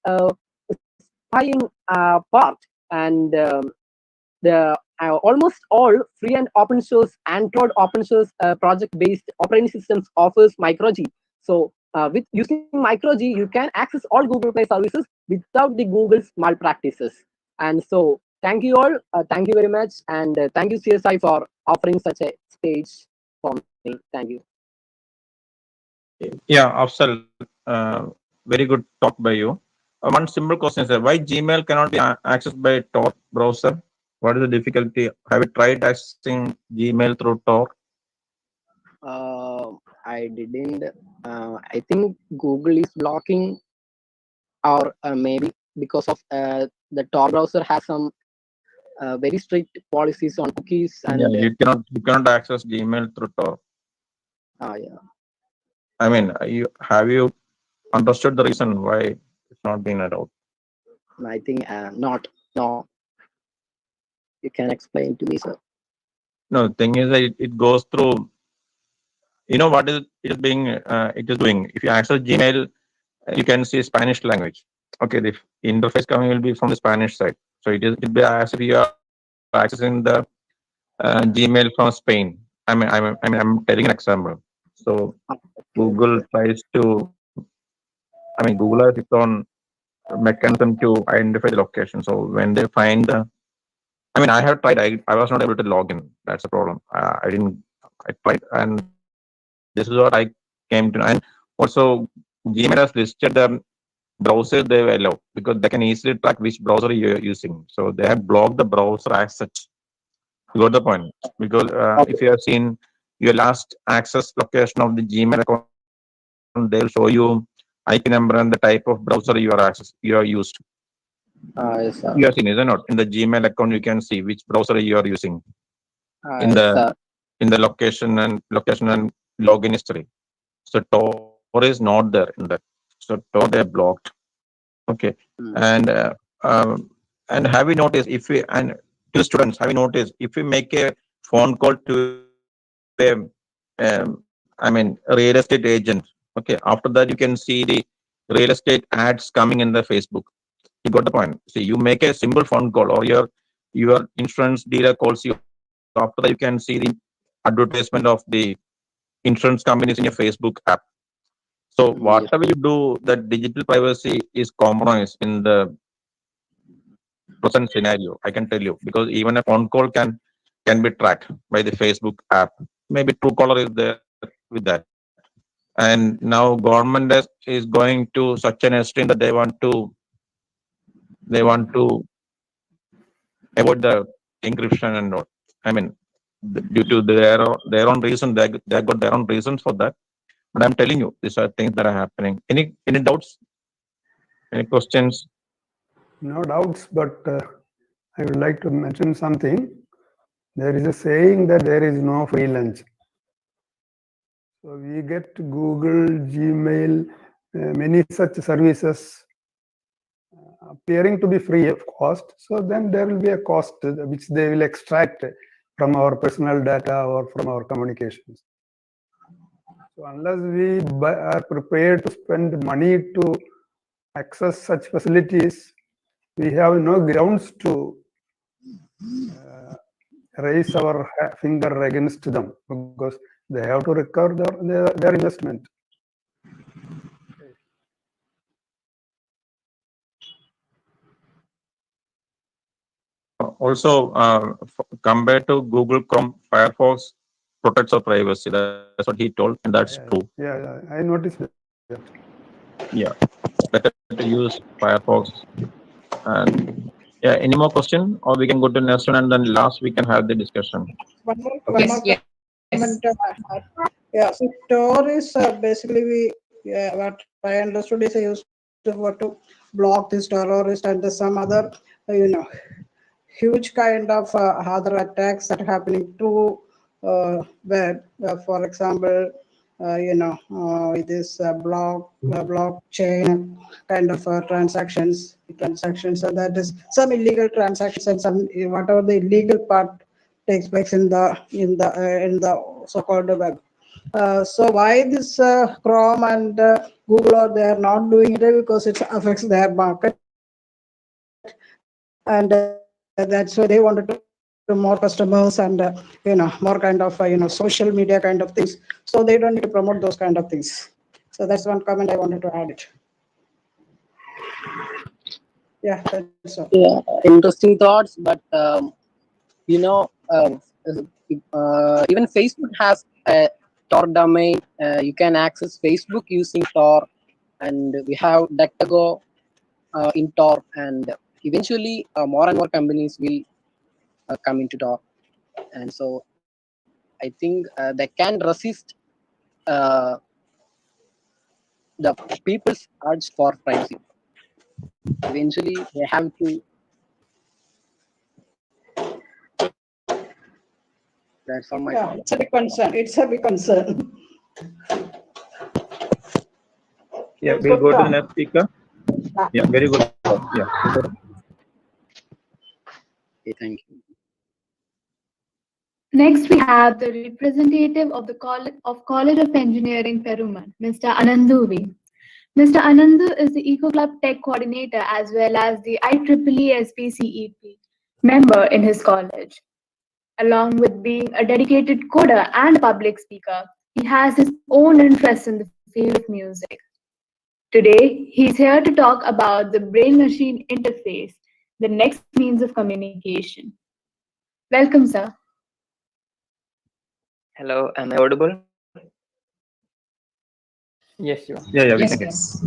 spying part. And the almost all free and open source Android open source project based operating systems offers MicroG. So with using MicroG, you can access all Google Play services without the Google's malpractices. And so thank you all. Thank you very much. And thank you, CSI, for offering such a stage for me. Thank you. Yeah, Afsal, very good talk by you. One simple question is why Gmail cannot be accessed by Tor browser? What is the difficulty? Have you tried accessing Gmail through Tor? I didn't. I think Google is blocking, or maybe because of the Tor browser has some very strict policies on cookies. And Yeah, you cannot access Gmail through Tor. yeah. I mean, have you understood the reason why it's not being allowed? I think not. No. You can explain to me, sir. No, the thing is that it goes through. You know what it is being it is doing. If you access Gmail, you can see Spanish language. Okay, the interface coming will be from the Spanish side. So it be as if you are accessing the Gmail from Spain. I'm telling an example. So Google tries to. Google has its own mechanism to identify the location. So when they find the, I have tried. I was not able to log in. That's the problem. I didn't. I tried, and this is what I came to know. And also, Gmail has listed the browser they allow because they can easily track which browser you're using. So they have blocked the browser as such. You got the point? Because if you have seen your last access location of the Gmail account, they'll show you IP number and the type of browser you are used. Yes, You sir. have seen, is it not? In the Gmail account, you can see which browser you are using in Yes, the sir. location and login history. So Tor is not there in that. So Tor they are blocked. Okay, Mm. and have you noticed if we and to students have you noticed if we make a phone call to a real estate agent, okay, after that you can see the real estate ads coming in the Facebook. You got the point. See, you make a simple phone call or your insurance dealer calls you. After that, you can see the advertisement of the insurance companies in your Facebook app. So Yes. whatever you do, that digital privacy is compromised in the present scenario. I can tell you because even a phone call can be tracked by the Facebook app. Maybe Truecaller is there with that. And now government is going to such an extreme that they want to avoid the encryption and all. I mean, due to their own reason, they got their own reasons for that. But I'm telling you, these are things that are happening. Any doubts? Any questions? No doubts, but I would like to mention something. There is a saying that there is no free lunch. So we get Google, Gmail, many such services appearing to be free of cost. So then there will be a cost which they will extract from our personal data or from our communications. So unless we are prepared to spend money to access such facilities, we have no grounds to raise our finger against them because they have to recover their investment. Also, compared to Google Chrome, Firefox protects our privacy. That's what he told, and that's true. Yeah, I noticed that. Yeah, better to use Firefox. And yeah, any more question, or we can go to the next one, and then last we can have the discussion. One more Yes. comment. Yeah, so Tor is basically what I understood is used to block this terrorist and some other, huge kind of other attacks that are happening to web. For example, this blockchain kind of transactions. So that is some illegal transactions and some whatever the illegal part takes place in the so-called web. So why this Chrome and Google are they are not doing it because it affects their market, and that's why they wanted to more customers and more kind of social media kind of things. So they don't need to promote those kind of things. So that's one comment I wanted to add it. Yeah, that's all. Yeah, interesting thoughts, but you know, even Facebook has a Tor domain. You can access Facebook using Tor, and we have DuckDuckGo in Tor, and eventually more and more companies will come into Tor, and so I think they can resist uh, the people's urge for privacy. Eventually, they have to. That's all my Yeah, thought. it's a big concern. It's a big concern. Yeah, It's we'll good go to the talk. next speaker. Yeah, very good. Yeah. Okay, thank you. Next, we have the representative of College of Engineering, Perumal, Mr. Anandu V. Mr. Anandu is the Eco Club Tech Coordinator as well as the IEEE SPCEP member in his college. Along with being a dedicated coder and a public speaker, he has his own interests in the field of music. Today, he's here to talk about the brain-machine interface, the next means of communication. Welcome, sir. Hello, am I audible? Yes, you are. Yeah, we Yes, can hear. yes.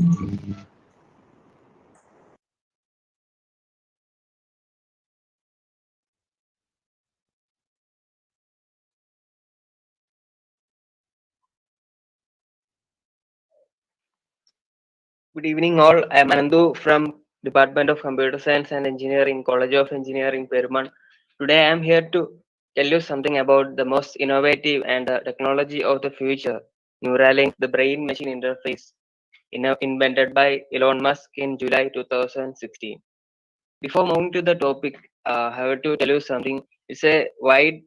Good evening, all. I am Anandu from Department of Computer Science and Engineering, College of Engineering, Perumal. Today, I am here to tell you something about the most innovative and technology of the future, Neuralink, the brain-machine interface, invented by Elon Musk in July 2016. Before moving to the topic, I have to tell you something. It's a wide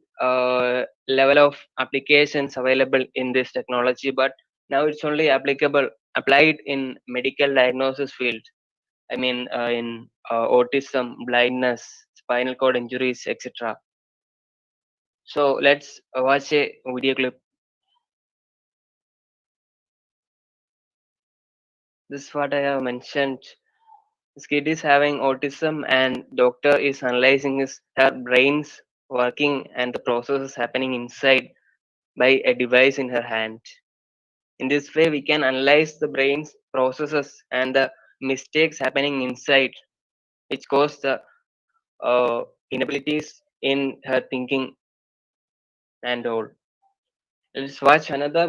level of applications available in this technology, but now it's only applied in medical diagnosis field. I mean, in autism, blindness, spinal cord injuries, etc. So let's watch a video clip. This is what I have mentioned. This kid is having autism and doctor is analyzing her brain's working and the processes happening inside by a device in her hand. In this way, we can analyze the brain's processes and the mistakes happening inside, which cause the inabilities in her thinking and all. Let's watch another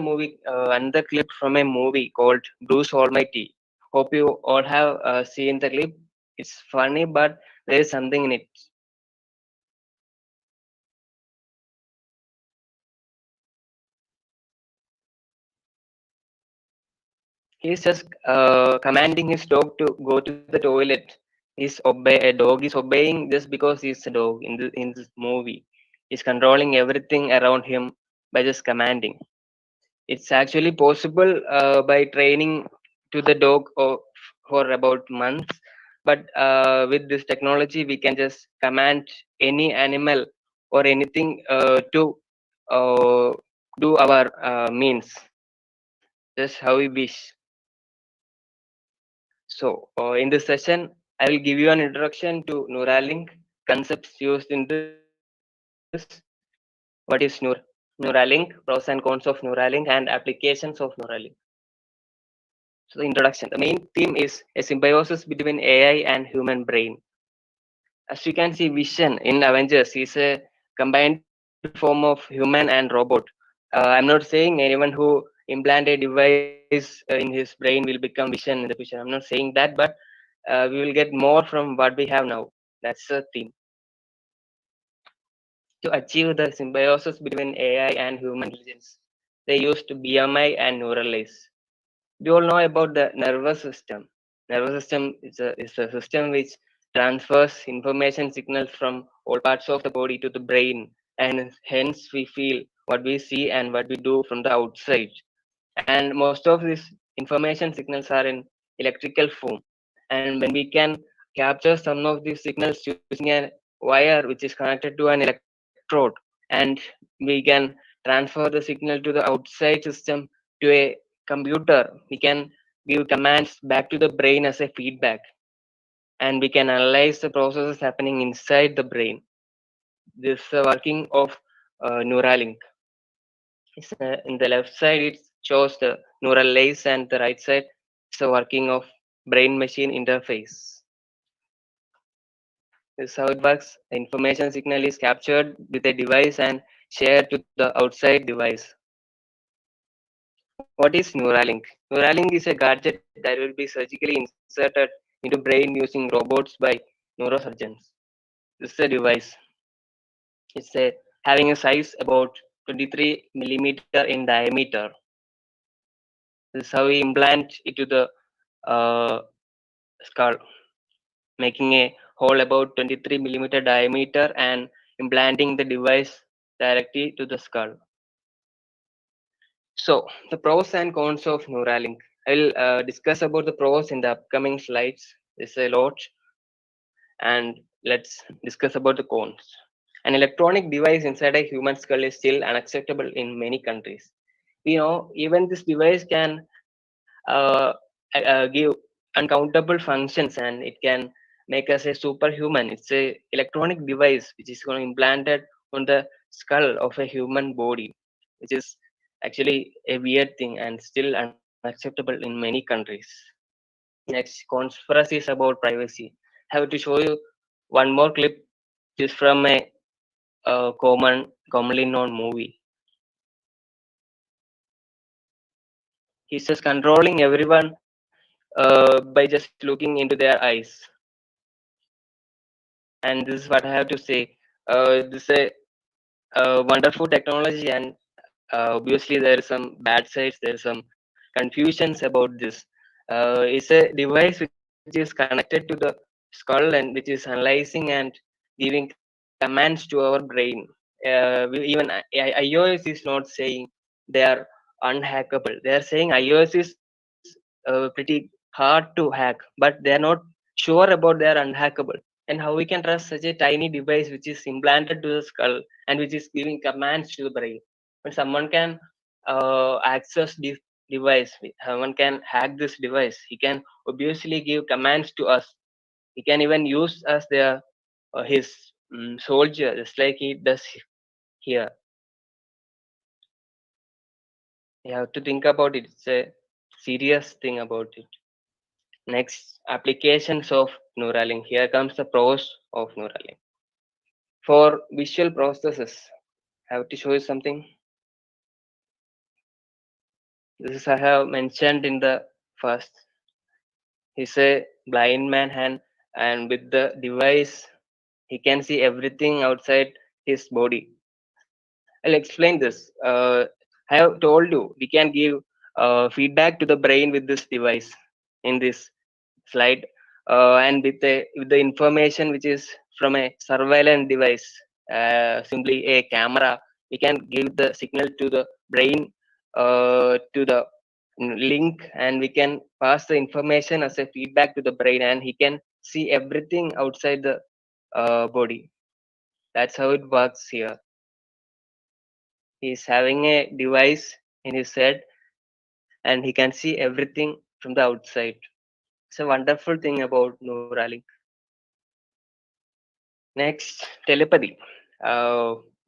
clip from a movie called Bruce Almighty. Hope you all have seen the clip. It's funny, but there is something in it. He's just commanding his dog to go to the toilet. A dog is obeying just because he's a dog in this movie. He's controlling everything around him by just commanding. It's actually possible by training to the dog for about months. But with this technology, we can just command any animal or anything to uh, do our means, just how we wish. So, in this session, I will give you an introduction to Neuralink, concepts used in this, what is Neuralink, pros and cons of Neuralink, and applications of Neuralink. So, the introduction. The main theme is a symbiosis between AI and human brain. As you can see, Vision in Avengers is a combined form of human and robot. I'm not saying anyone who implant a device in his brain will become Vision in the future. I'm not saying that, but we will get more from what we have now. That's the theme. To achieve the symbiosis between AI and human intelligence, they used BMI and neural lace. We all know about the nervous system. Nervous system is a system which transfers information signals from all parts of the body to the brain, and hence we feel what we see and what we do from the outside. And most of these information signals are in electrical form. And when we can capture some of these signals using a wire which is connected to an electrode, and we can transfer the signal to the outside system to a computer, we can give commands back to the brain as a feedback, and we can analyze the processes happening inside the brain. This is the working of Neuralink. In the left side, it shows the neural lace, and the right side is the working of brain-machine interface. This is how it works. The information signal is captured with a device and shared to the outside device. What is Neuralink? Neuralink is a gadget that will be surgically inserted into brain using robots by neurosurgeons. This is a device. It's having a size about 23 millimeter in diameter. This is how we implant it to the skull, making a hole about 23 millimeter diameter and implanting the device directly to the skull. So, the pros and cons of Neuralink. I'll discuss about the pros in the upcoming slides. There's a lot, and let's discuss about the cons. An electronic device inside a human skull is still unacceptable in many countries. We know even this device can give uncountable functions, and it can make us a superhuman. It's a electronic device which is going to implanted on the skull of a human body, which is actually a weird thing and still unacceptable in many countries. Next, conspiracies about privacy. I have to show you one more clip, which is from a commonly known movie. He's just controlling everyone by just looking into their eyes. And this is what I have to say. This is a wonderful technology, and obviously there is some bad sides. There is some confusions about this. It's a device which is connected to the skull and which is analyzing and giving commands to our brain. Even iOS is not saying they are unhackable. They are saying iOS is pretty hard to hack, but they are not sure about they are unhackable. And how we can trust such a tiny device which is implanted to the skull and which is giving commands to the brain? When someone can access this device, someone can hack this device, he can obviously give commands to us. He can even use us their his soldier, just like he does here. You have to think about it. It's a serious thing about it. Next, applications of Neuralink. Here comes the pros of Neuralink. For visual processes, I have to show you something. This is I have mentioned in the first. He's a blind man, and with the device, he can see everything outside his body. I'll explain this. I have told you we can give feedback to the brain with this device in this slide, and with the information which is from a surveillance device, simply a camera. We can give the signal to the brain, to the link, and we can pass the information as a feedback to the brain, and he can see everything outside the body. That's how it works here. He's having a device in his head, and he can see everything from the outside. It's a wonderful thing about Neuralink. Next, telepathy.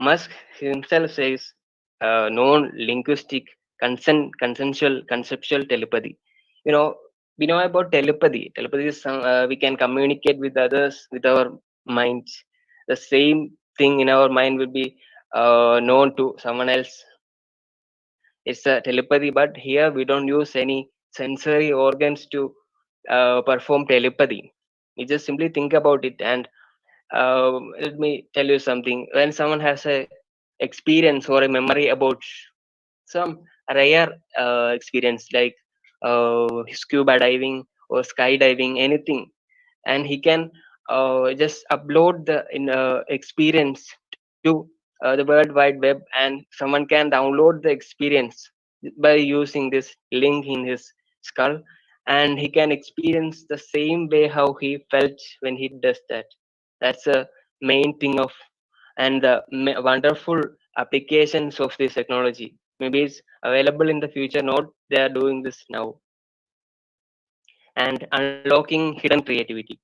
Musk himself says non-linguistic consensual conceptual telepathy. You know, we know about telepathy. Telepathy is we can communicate with others with our minds. The same thing in our mind will be known to someone else. It's a telepathy, but here we don't use any sensory organs to perform telepathy. We just simply think about it. And let me tell you something. When someone has a experience or a memory about some rare experience like scuba diving or skydiving, anything, and he can just upload the experience to the World Wide Web, and someone can download the experience by using this link in his skull, and he can experience the same way how he felt when he does that. That's a main thing of, and the wonderful applications of this technology. Maybe it's available in the future, not they are doing this now. And unlocking hidden creativity.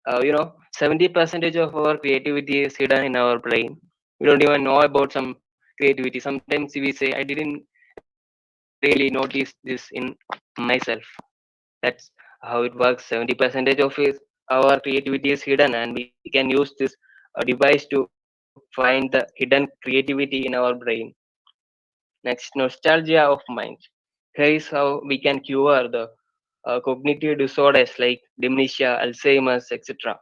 70 percentage of our creativity is hidden in our brain. We don't even know about some creativity. Sometimes we say, I didn't really notice this in myself. That's how it works. 70 percentage of it, our creativity is hidden, and we can use this device to find the hidden creativity in our brain. Next, nostalgia of mind. Here is how we can cure the cognitive disorders like dementia, Alzheimer's, etc.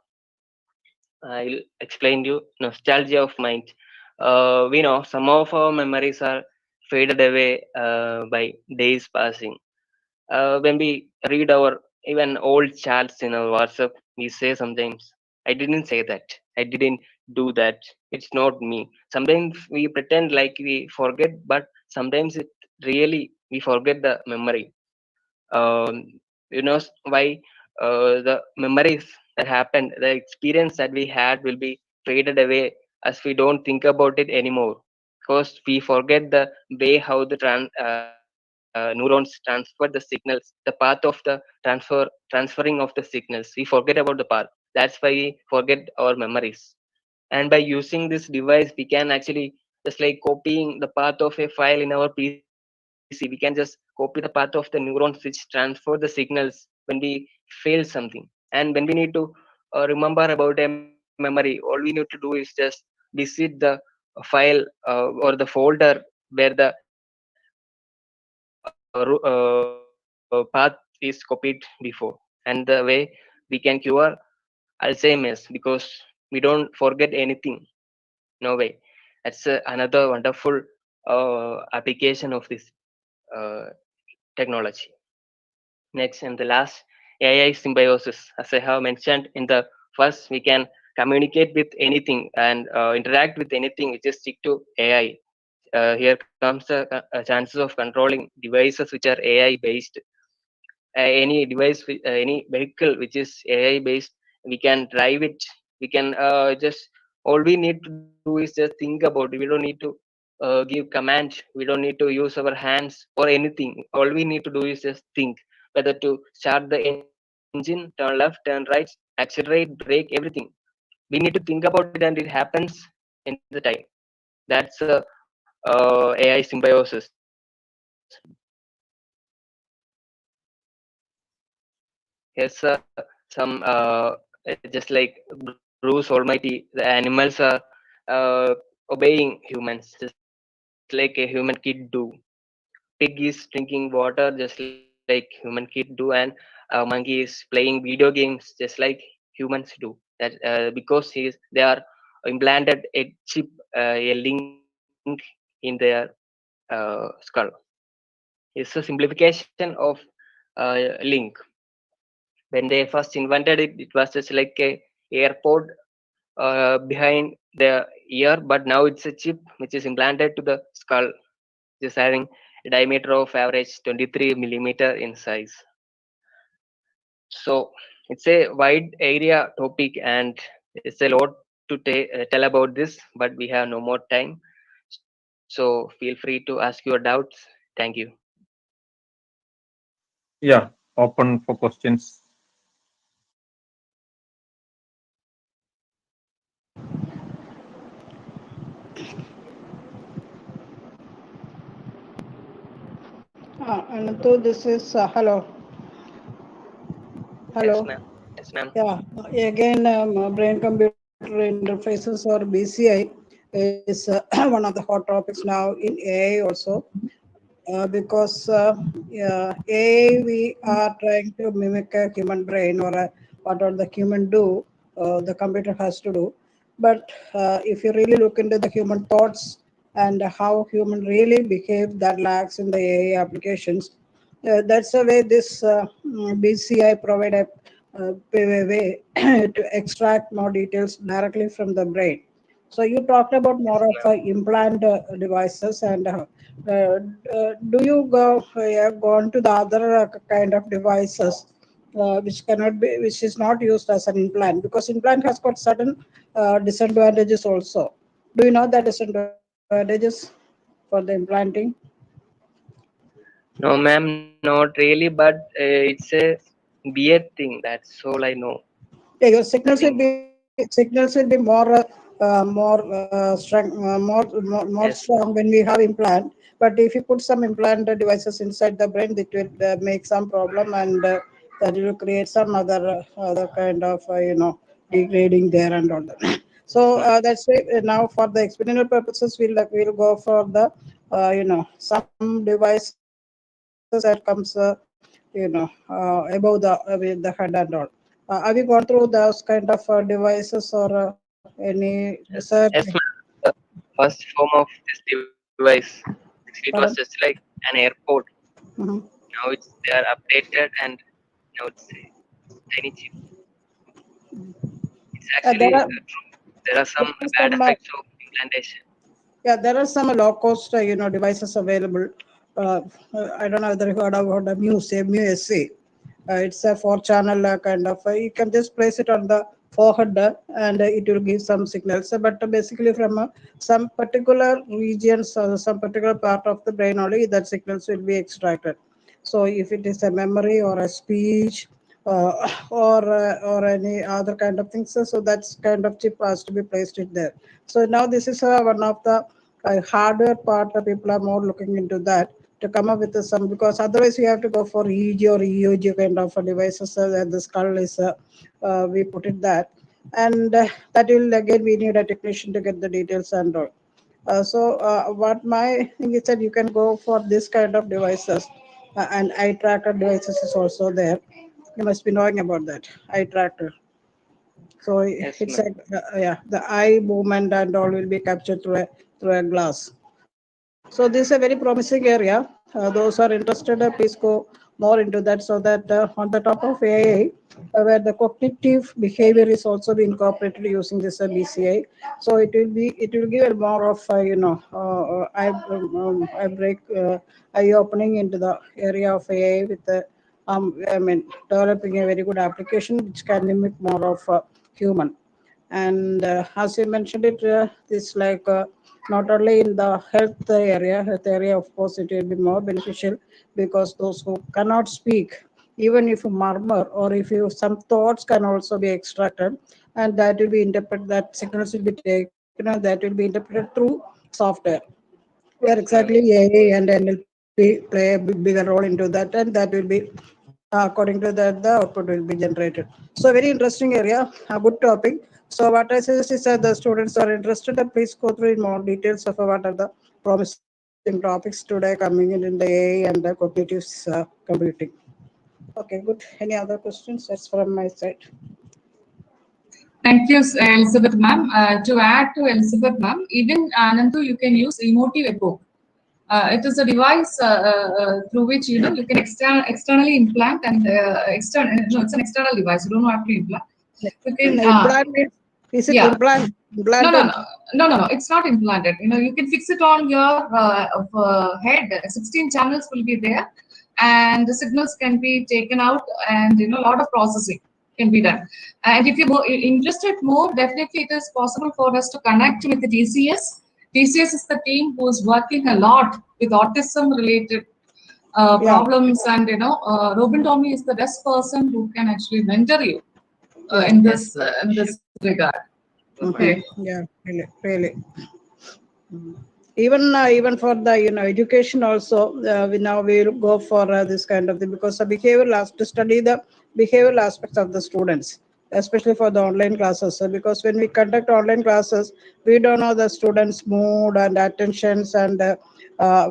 I'll explain you nostalgia of mind. We know some of our memories are faded away by days passing. When we read our even old chats in our WhatsApp, we say sometimes, I didn't say that. I didn't do that. It's not me. Sometimes we pretend like we forget, but sometimes it really we forget the memory. um, why the memories that happened, the experience that we had will be faded away as we don't think about it anymore, because we forget the way how the neurons transfer the signals, the path of the transferring of the signals. We forget about the path. That's why we forget our memories. And by using this device, we can actually just like copying the path of a file in our PC, we can just copy the path of the neurons which transfer the signals when we fail something. And when we need to remember about a memory, all we need to do is just visit the file or the folder where the path is copied before. And the way we can cure Alzheimer's, because we don't forget anything. No way. That's another wonderful application of this uh, technology. Next and the last, AI symbiosis. As I have mentioned in the first, we can communicate with anything and interact with anything. We just stick to AI. Here comes the chances of controlling devices which are AI based. Any device, any vehicle which is AI based, we can drive it. We can just, all we need to do is just think about it. We don't need to give command. We don't need to use our hands or anything. All we need to do is just think whether to start the engine, turn left, turn right, accelerate, brake, everything. We need to think about it, and it happens in the time. That's a AI symbiosis. Here's some just like Bruce Almighty. The animals are uh, obeying humans, just like a human kid do. Pig is drinking water just like human kid do, and a monkey is playing video games just like humans do. That because they are implanted a chip, a link in their skull. It's a simplification of link. When they first invented it, it was just like a airport behind the ear, but now it's a chip which is implanted to the skull, just having a diameter of average 23 millimeter in size. So it's a wide area topic, and it's a lot to tell about this, but we have no more time. So feel free to ask your doubts. Thank you. Yeah, open for questions. Anantu, this is hello. Yes, Hello. ma'am. Yes, ma'am. Yeah, again, brain-computer interfaces or BCI is one of the hot topics now in AI also. Because AI, we are trying to mimic a human brain or whatever the human do, the computer has to do. But if you really look into the human thoughts and how human really behave, that lacks in the AI applications. That's the way this BCI provide a way to extract more details directly from the brain. So you talked about Yes, more of ma'am. implant devices, and do you go gone to the other kind of devices which cannot be, which is not used as an implant, because implant has got certain disadvantages also. Do you know the disadvantages for the implanting? No, ma'am, not really, but it's a weird thing. That's all I know. Yeah, your signals will Nothing more. be more more Yes, strong when we have implant. But if you put some implant devices inside the brain, it will make some problem, and that will create some other kind of degrading there and all that. So yes, ma'am. that's why now for the experimental purposes, we'll go for the some devices that comes above the head and all. Have you gone through those kind of devices or any research? Yes, ma'am. The first form of this device, it was Pardon? just like an airport. Mhm. Now it's they are updated, and now it's a tiny chip. It's There actually are true. There are some bad some effects of implantation. yeah, there are some low cost devices available. Uh, I don't know whether you heard about the MUSC. It's a 4 channel kind of. You can just place it on the forehead and it will give some signals. But basically, from some particular regions or some particular part of the brain only, that signals will be extracted. So if it is a memory or a speech or any other kind of things, so that's kind of chip has to be placed in there. So now this is one of the hardware part that people are more looking into that to come up with some, because otherwise you have to go for EEG or EOG kind of devices that the skull is we put it that, and that will again we need a technician to get the details and all. So what my thing is that you can go for this kind of devices, and eye tracker devices is also there. You must be knowing about that eye tracker. So Yes, it's ma'am. like yeah, the eye movement and all will be captured through a glass. So this is a very promising area. Those are interested, please go more into that, so that on the top of AI, where the cognitive behavior is also be incorporated using this BCI. So it will give a more of eye break eye opening into the area of AI with the I mean developing a very good application which can mimic more of human. And as you mentioned it, this like not only in the health area, of course, it will be more beneficial, because those who cannot speak, even if you murmur or if you some thoughts can also be extracted, and that will be interpreted. That signals will be taken, and that will be interpreted through software, where Yes, exactly ma'am. AI and NLP play a bigger role into that, and that will be according to that the output will be generated. So very interesting area, a good topic. So what I suggest is that the students are interested, please go through in more details of what are the promising topics today coming in the AI and the cognitive computing. Okay, good. Any other questions? That's from my side. Thank you, Elizabeth ma'am. To add to Elizabeth ma'am, even Anandu, you can use emotive echo. It is a device through which you can externally implant and external. No, it's an external device. You don't have to implant. You can Implant means, is it yeah. No, implanted? no. It's not implanted. You can fix it on your head. 16 channels will be there, and the signals can be taken out, and a lot of processing can be done. And if you're interested more, definitely it is possible for us to connect with the TCS. TCS is the team who is working a lot with autism related Yeah. problems, and Robin Tommy is the best person who can actually mentor you Yeah. in this regard. Okay. Yeah, really. Even for the education also, we now will go for this kind of thing, because the behavioral to study the behavioral aspects of the students, especially for the online classes. So because when we conduct online classes, we don't know the students' mood and attentions, and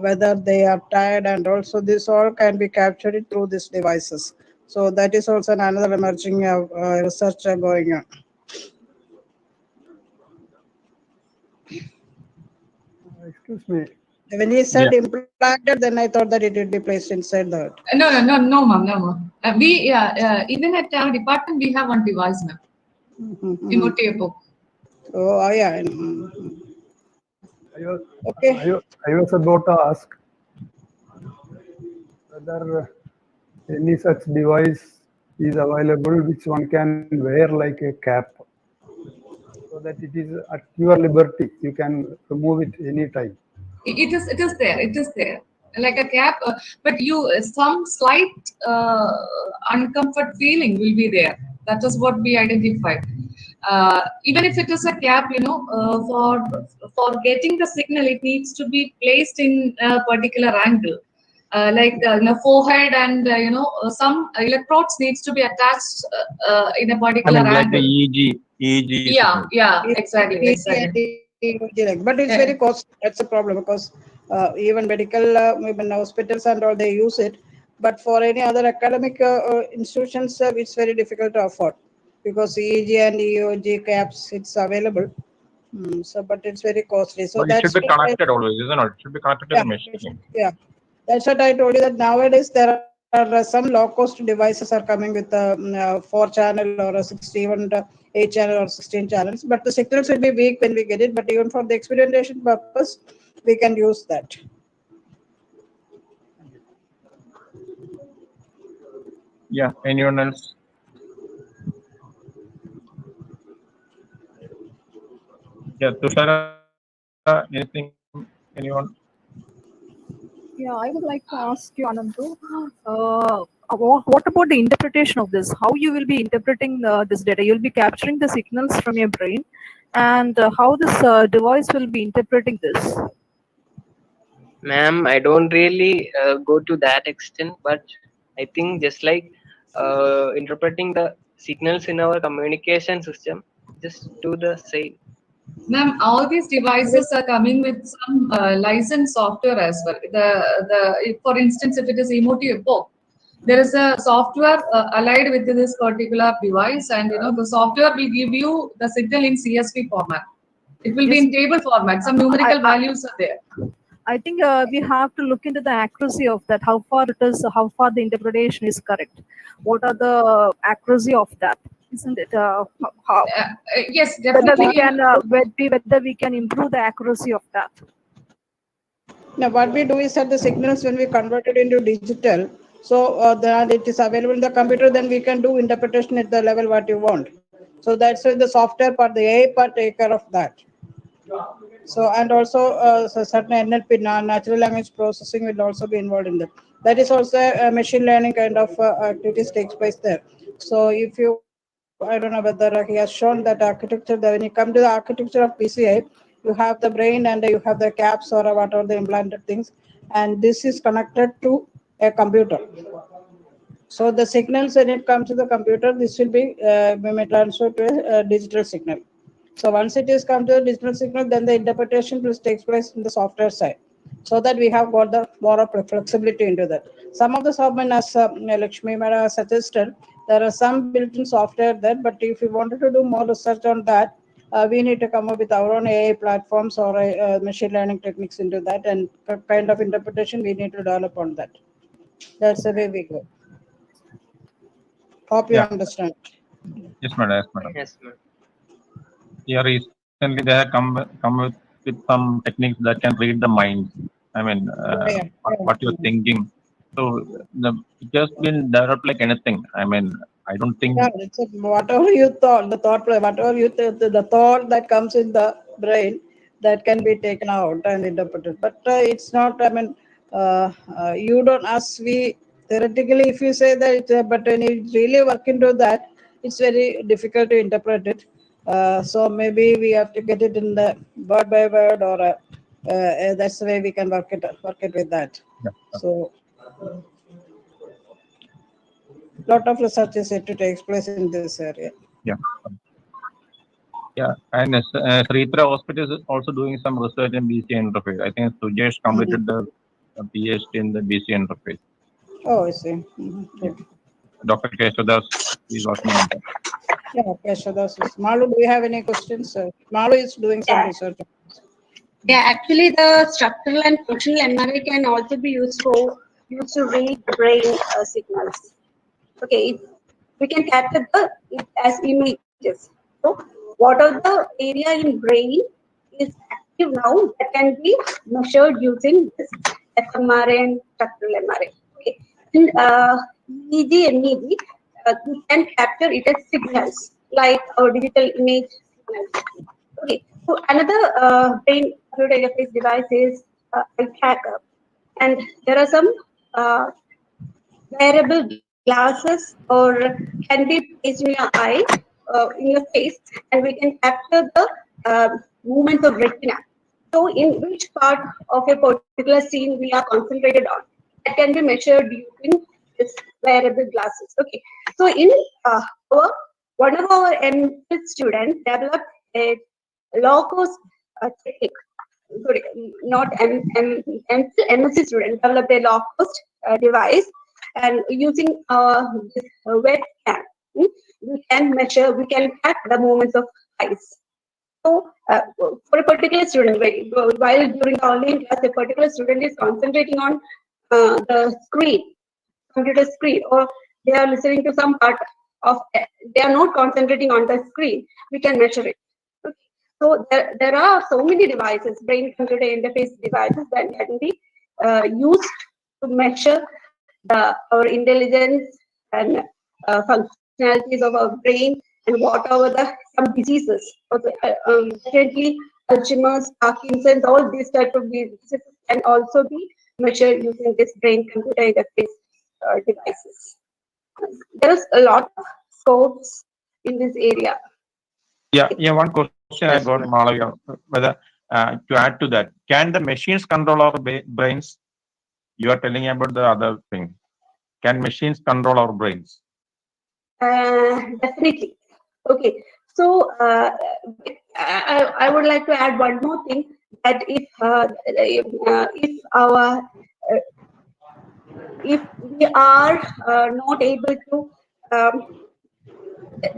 whether they are tired, and also this all can be captured through these devices. So that is also another emerging research going on. Excuse me. When he Yeah. said implanted, then I thought that it would be placed inside that. No, ma'am, no, ma'am. Even at our department, we have one device, ma'am. Emotive book. Oh, yeah. I was, Okay. I was about to ask whether any such device is available which one can wear like a cap, so that it is at your liberty. You can remove it anytime. It is there. It is there. Like a cap, but some slight uncomfort feeling will be there. That is what we identified. Even if it is a cap, for getting the signal, it needs to be placed in a particular angle. Like forehead, and some electrodes needs to be attached in a I particular mean, like the angle. EEG signal. Yeah, exactly. But it's very cost. That's a problem, because even medical, even hospitals and all, they use it. But for any other academic institutions, it's very difficult to afford, because EEG and EOG caps, it's available. So, but it's very costly. So But it should that's be what connected always, isn't it? It should be connected to yeah, the machine. yeah. That's what I told you, that nowadays there are some low-cost devices are coming with a 4-channel or a 16, 8-channel or 16 channels. But the signals will be weak when we get it. But even for the experimentation purpose, we can use that. Yeah. Anyone else? Yeah. Tushara, anything? Anyone? Yeah, I would like to ask you, Anandu, what about the interpretation of this? How you will be interpreting this data? You'll be capturing the signals from your brain, and how this device will be interpreting this? Ma'am, I don't really go to that extent, but I think just like interpreting the signals in our communication system, just do the same. Ma'am, all these devices are coming with some licensed software as well. For instance, if it is emotive book, there is a software allied with this particular device, and the software will give you the signal in CSV format. It will be Yes, in table format. Some numerical values are there. I think we have to look into the accuracy of that. How far it is, how far the interpretation is correct. What are the accuracy of that? Isn't it? Yes, Whether we definitely. can whether we can improve the accuracy of that. Now, what we do is that the signals, when we convert it into digital, so that it is available in the computer, then we can do interpretation at the level what you want. So that's why the software part, the AI part, take care of that. So, and also so certain NLP, natural language processing, will also be involved in that. That is also a machine learning kind of activities takes place there. So if you, I don't know whether he has shown that architecture, that when you come to the architecture of PCI, you have the brain and you have the caps or whatever the implanted things, and this is connected to a computer. So the signals, when it comes to the computer, this will be we may transfer to a digital signal. So once it is come to the digital signal, then the interpretation will takes place in the software side, so that we have got the more of flexibility into that. Some of the software, as Lakshmi Mara suggested, there are some built-in software there, but if you wanted to do more research on that, we need to come up with our own AI platforms or machine learning techniques into that, and kind of interpretation we need to develop on that. That's the way we go. Hope you Yeah. understand. Yes, madam. Yes, madam. Yes, ma'am. Yeah, recently they have come with some techniques that can read the mind. I mean, Yeah, what you're yeah. thinking. So it has been developed like anything. I mean, I don't think. Yeah, it's whatever you thought, whatever you the thought that comes in the brain, that can be taken out and interpreted. But it's not. I mean, you don't. As we theoretically, if you say that, but when you really work into that, it's very difficult to interpret it. So maybe we have to get it in the word by word, or that's the way we can work it with that. Yeah. So lot of research is yet to take place in this area. Yeah. Yeah, and Sritra Hospital is also doing some research in BC interface. I think Sujesh completed the PhD in the BC interface. Oh, I see. Yeah. Good. Dr. Keshadas is working on that. Yeah, okay, so that's it. Malu, do you have any questions? Malu is doing some Yeah. research. Yeah, actually, the structural and functional MRI can also be used to read brain signals. Okay, we can capture it as images. So, what are the area in brain is active now that can be measured using this fMRI and structural MRI. Okay, in EEG and MEG, we can capture it as signals like our digital image signals. Okay, so another brain computer interface device is eye tracker, and there are some uh, wearable glasses or can be placed in your eye, in your face, and we can capture the movements of retina. So, in which part of a particular scene we are concentrated on, that can be measured using this wearable glasses. Okay, so in our one of our MPhil students developed a low cost technique. Sorry, not MSc student developed a low cost device, and using this webcam, we can measure, we can track the movements of eyes. So, for a particular student, while during the online class, a particular student is concentrating on the screen, computer screen, or they are listening to some part of, they are not concentrating on the screen, we can measure it. Okay. So there are so many devices, brain computer interface devices that can be used to measure our intelligence and functionalities of our brain, and what are some diseases. Okay, definitely Alzheimer's, Parkinson's, all these type of diseases can also be measured using this brain computer interface devices. There is a lot of scopes in this area. Yeah. One question I got, Malavya, whether to add to that, can the machines control our brains? You are telling about the other thing. Can machines control our brains? Definitely. Okay. So I would like to add one more thing, that if our if we are not able to,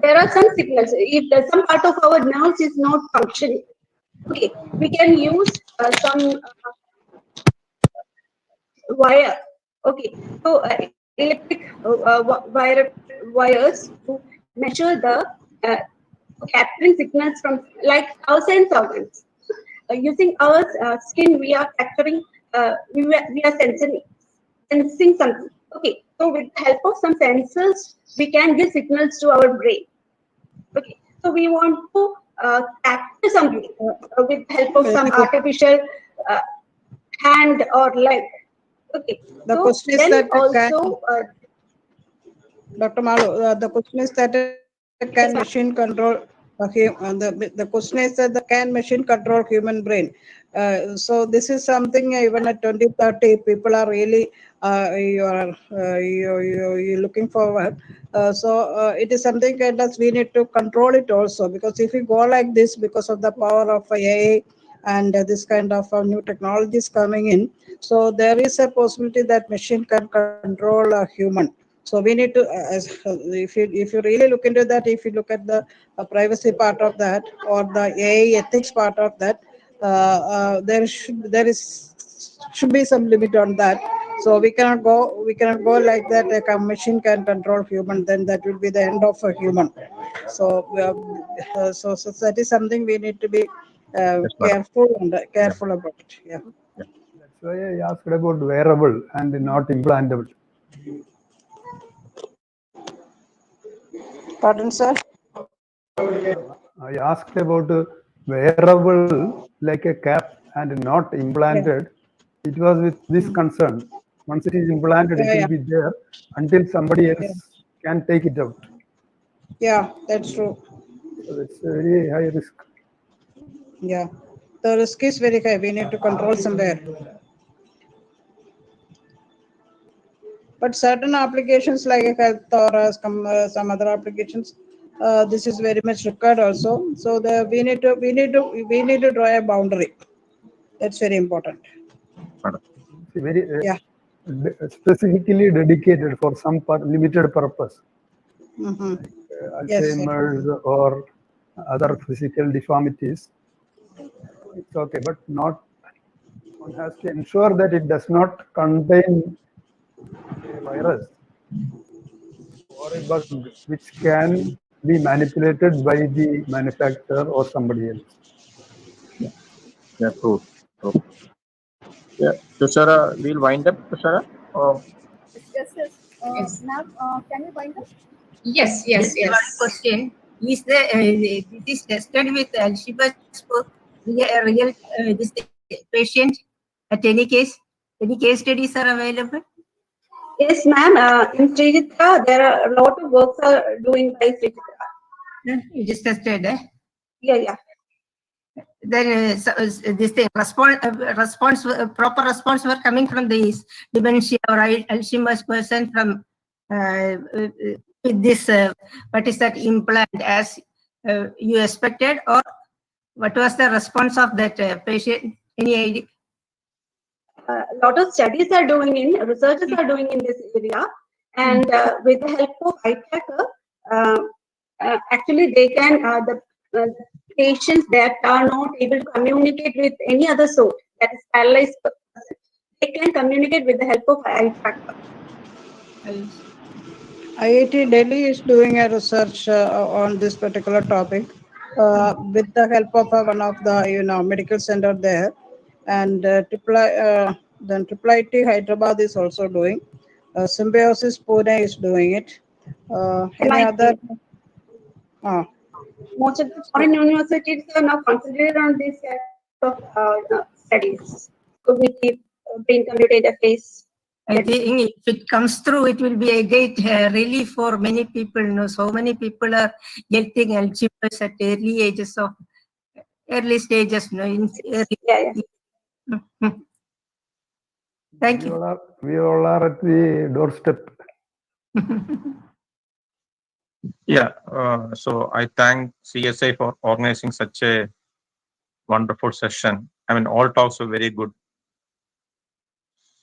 there are some signals. If there's some part of our nerves is not functioning, okay, we can use some wire. Okay, so electric wires to measure the uh, capturing signals from, like, our sense organs. Using our skin, we are capturing, we are sensing something. Okay, so with the help of some sensors, we can give signals to our brain. Okay, so we want to capture something with the help of some artificial uh, hand or leg. Okay, The so question is then that also, Dr. Malu, the question is that can machine control the question is that can machine control human brain? So this is something even at 2030 people are really you're looking forward. So it is something that we need to control it also, because if we go like this, because of the power of AI and this kind of new technologies coming in, so there is a possibility that machine can control a human. So we need to, if you really look into that, if you look at the privacy part of that or the AI ethics part of that, there should be some limit on that. So we cannot go like that. Like a machine can control human, then that will be the end of a human. So so that is something we need to be Yes, madam. careful about it. Yeah. That's why I asked about wearable and not implantable. Pardon, sir. I asked about wearable like a cap and not implanted. It was with this concern. Once it is implanted, it Yeah, will yeah, be there until somebody yeah, else can take it out. yeah. That's true. So that's a very high risk. Yeah, the risk is very high. We need to control somewhere. But certain applications like health or some other applications, this is very much required also. So we need to draw a boundary. That's very important. Madam. Very Yeah. specifically dedicated for some limited purpose, Mm-hmm. Yes, sir. Alzheimer's or other physical deformities. It's okay, but not. One has to ensure that it does not contain a virus or a bug which can be manipulated by the manufacturer or somebody else. Yeah, true. True. Yeah, Tushara, we'll wind up, Tushara. Oh, Yes, yes. Yes. Ma'am, can you bind up? Yes, yes, Just one yes. question. Is this tested with Alzheimer's for real this patient at any case? Any case studies are available? Yes, ma'am. In Srijitra, there are a lot of works are doing by Srijitra. You just tested. Yeah, yeah. Then this thing proper response were coming from these dementia or Alzheimer's person from with this what is that implant as you expected, or what was the response of that patient? Any idea? A lot of studies are doing researchers are doing in this area, and with the help of eye tracker, actually they can the patients that are not able to communicate with any other source, that is paralyzed person, they can communicate with the help of eye tracker. IIT Delhi is doing a research on this particular topic with the help of one of the medical center there, and then Triple IT Hyderabad is also doing. Symbiosis Pune is doing it. Any other? Most of the foreign universities are now concentrated on this kind of studies. Cognitive brain computer interface. I think if it comes through, it will be a great relief for many people. You know, so many people are getting Alzheimer's at early stages. You know, yeah. Thank you. We all are at the doorstep. yeah. So I thank CSI for organizing such a wonderful session. I mean, all talks were very good.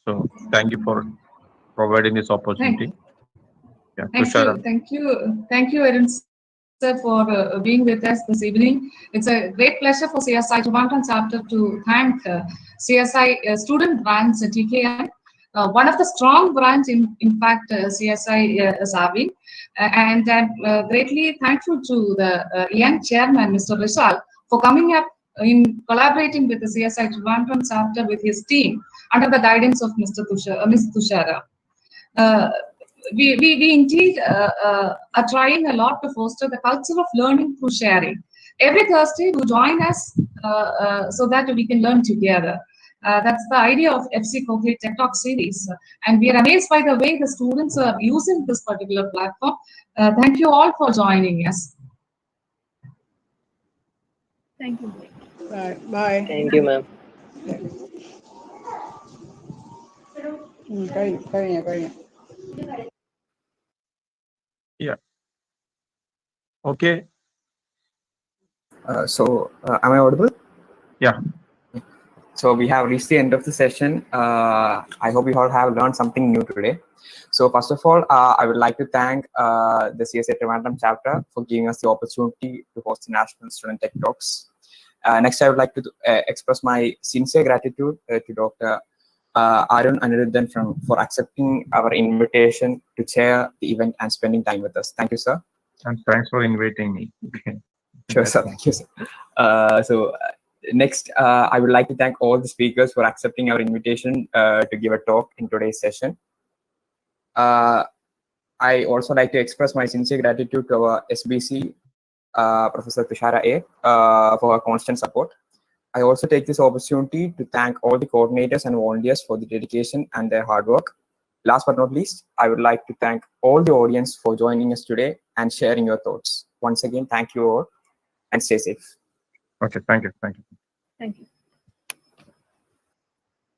So thank you for providing this opportunity. Yeah, Tushara. Thank you, Arun sir, for being with us this evening. It's a great pleasure for CSI Trivandrum chapter to thank CSI student branch TKM, one of the strong branch in fact CSI is having, and I'm greatly thankful to the young chairman, Mr. Vishal, for coming up in collaborating with the CSI Trivandrum chapter with his team under the guidance of Mr. Ms. Tushara. We indeed are trying a lot to foster the culture of learning through sharing. Every Thursday, you join us so that we can learn together. That's the idea of FC Cochlear Tech Talk series. And we are amazed by the way the students are using this particular platform. Thank you all for joining us. Thank you. Bye. Bye. Thank you, ma'am. Yeah. Okay. Am I audible? Yeah. So we have reached the end of the session. I hope you all have learned something new today. So first of all, I would like to thank the CSI Trivandrum chapter for giving us the opportunity to host the National Student Tech Talks. Next, I would like to express my sincere gratitude to Dr. Arun Anirudhan for accepting our invitation to chair the event and spending time with us. Thank you, sir. And thanks for inviting me. Sure, sir. Thank you, sir. Next, I would like to thank all the speakers for accepting our invitation to give a talk in today's session. I also like to express my sincere gratitude to our SBC, Professor Tushara A, for her constant support. I also take this opportunity to thank all the coordinators and volunteers for the dedication and their hard work. Last but not least, I would like to thank all the audience for joining us today and sharing your thoughts. Once again, thank you all and stay safe. Okay, thank you. Thank you. Thank you.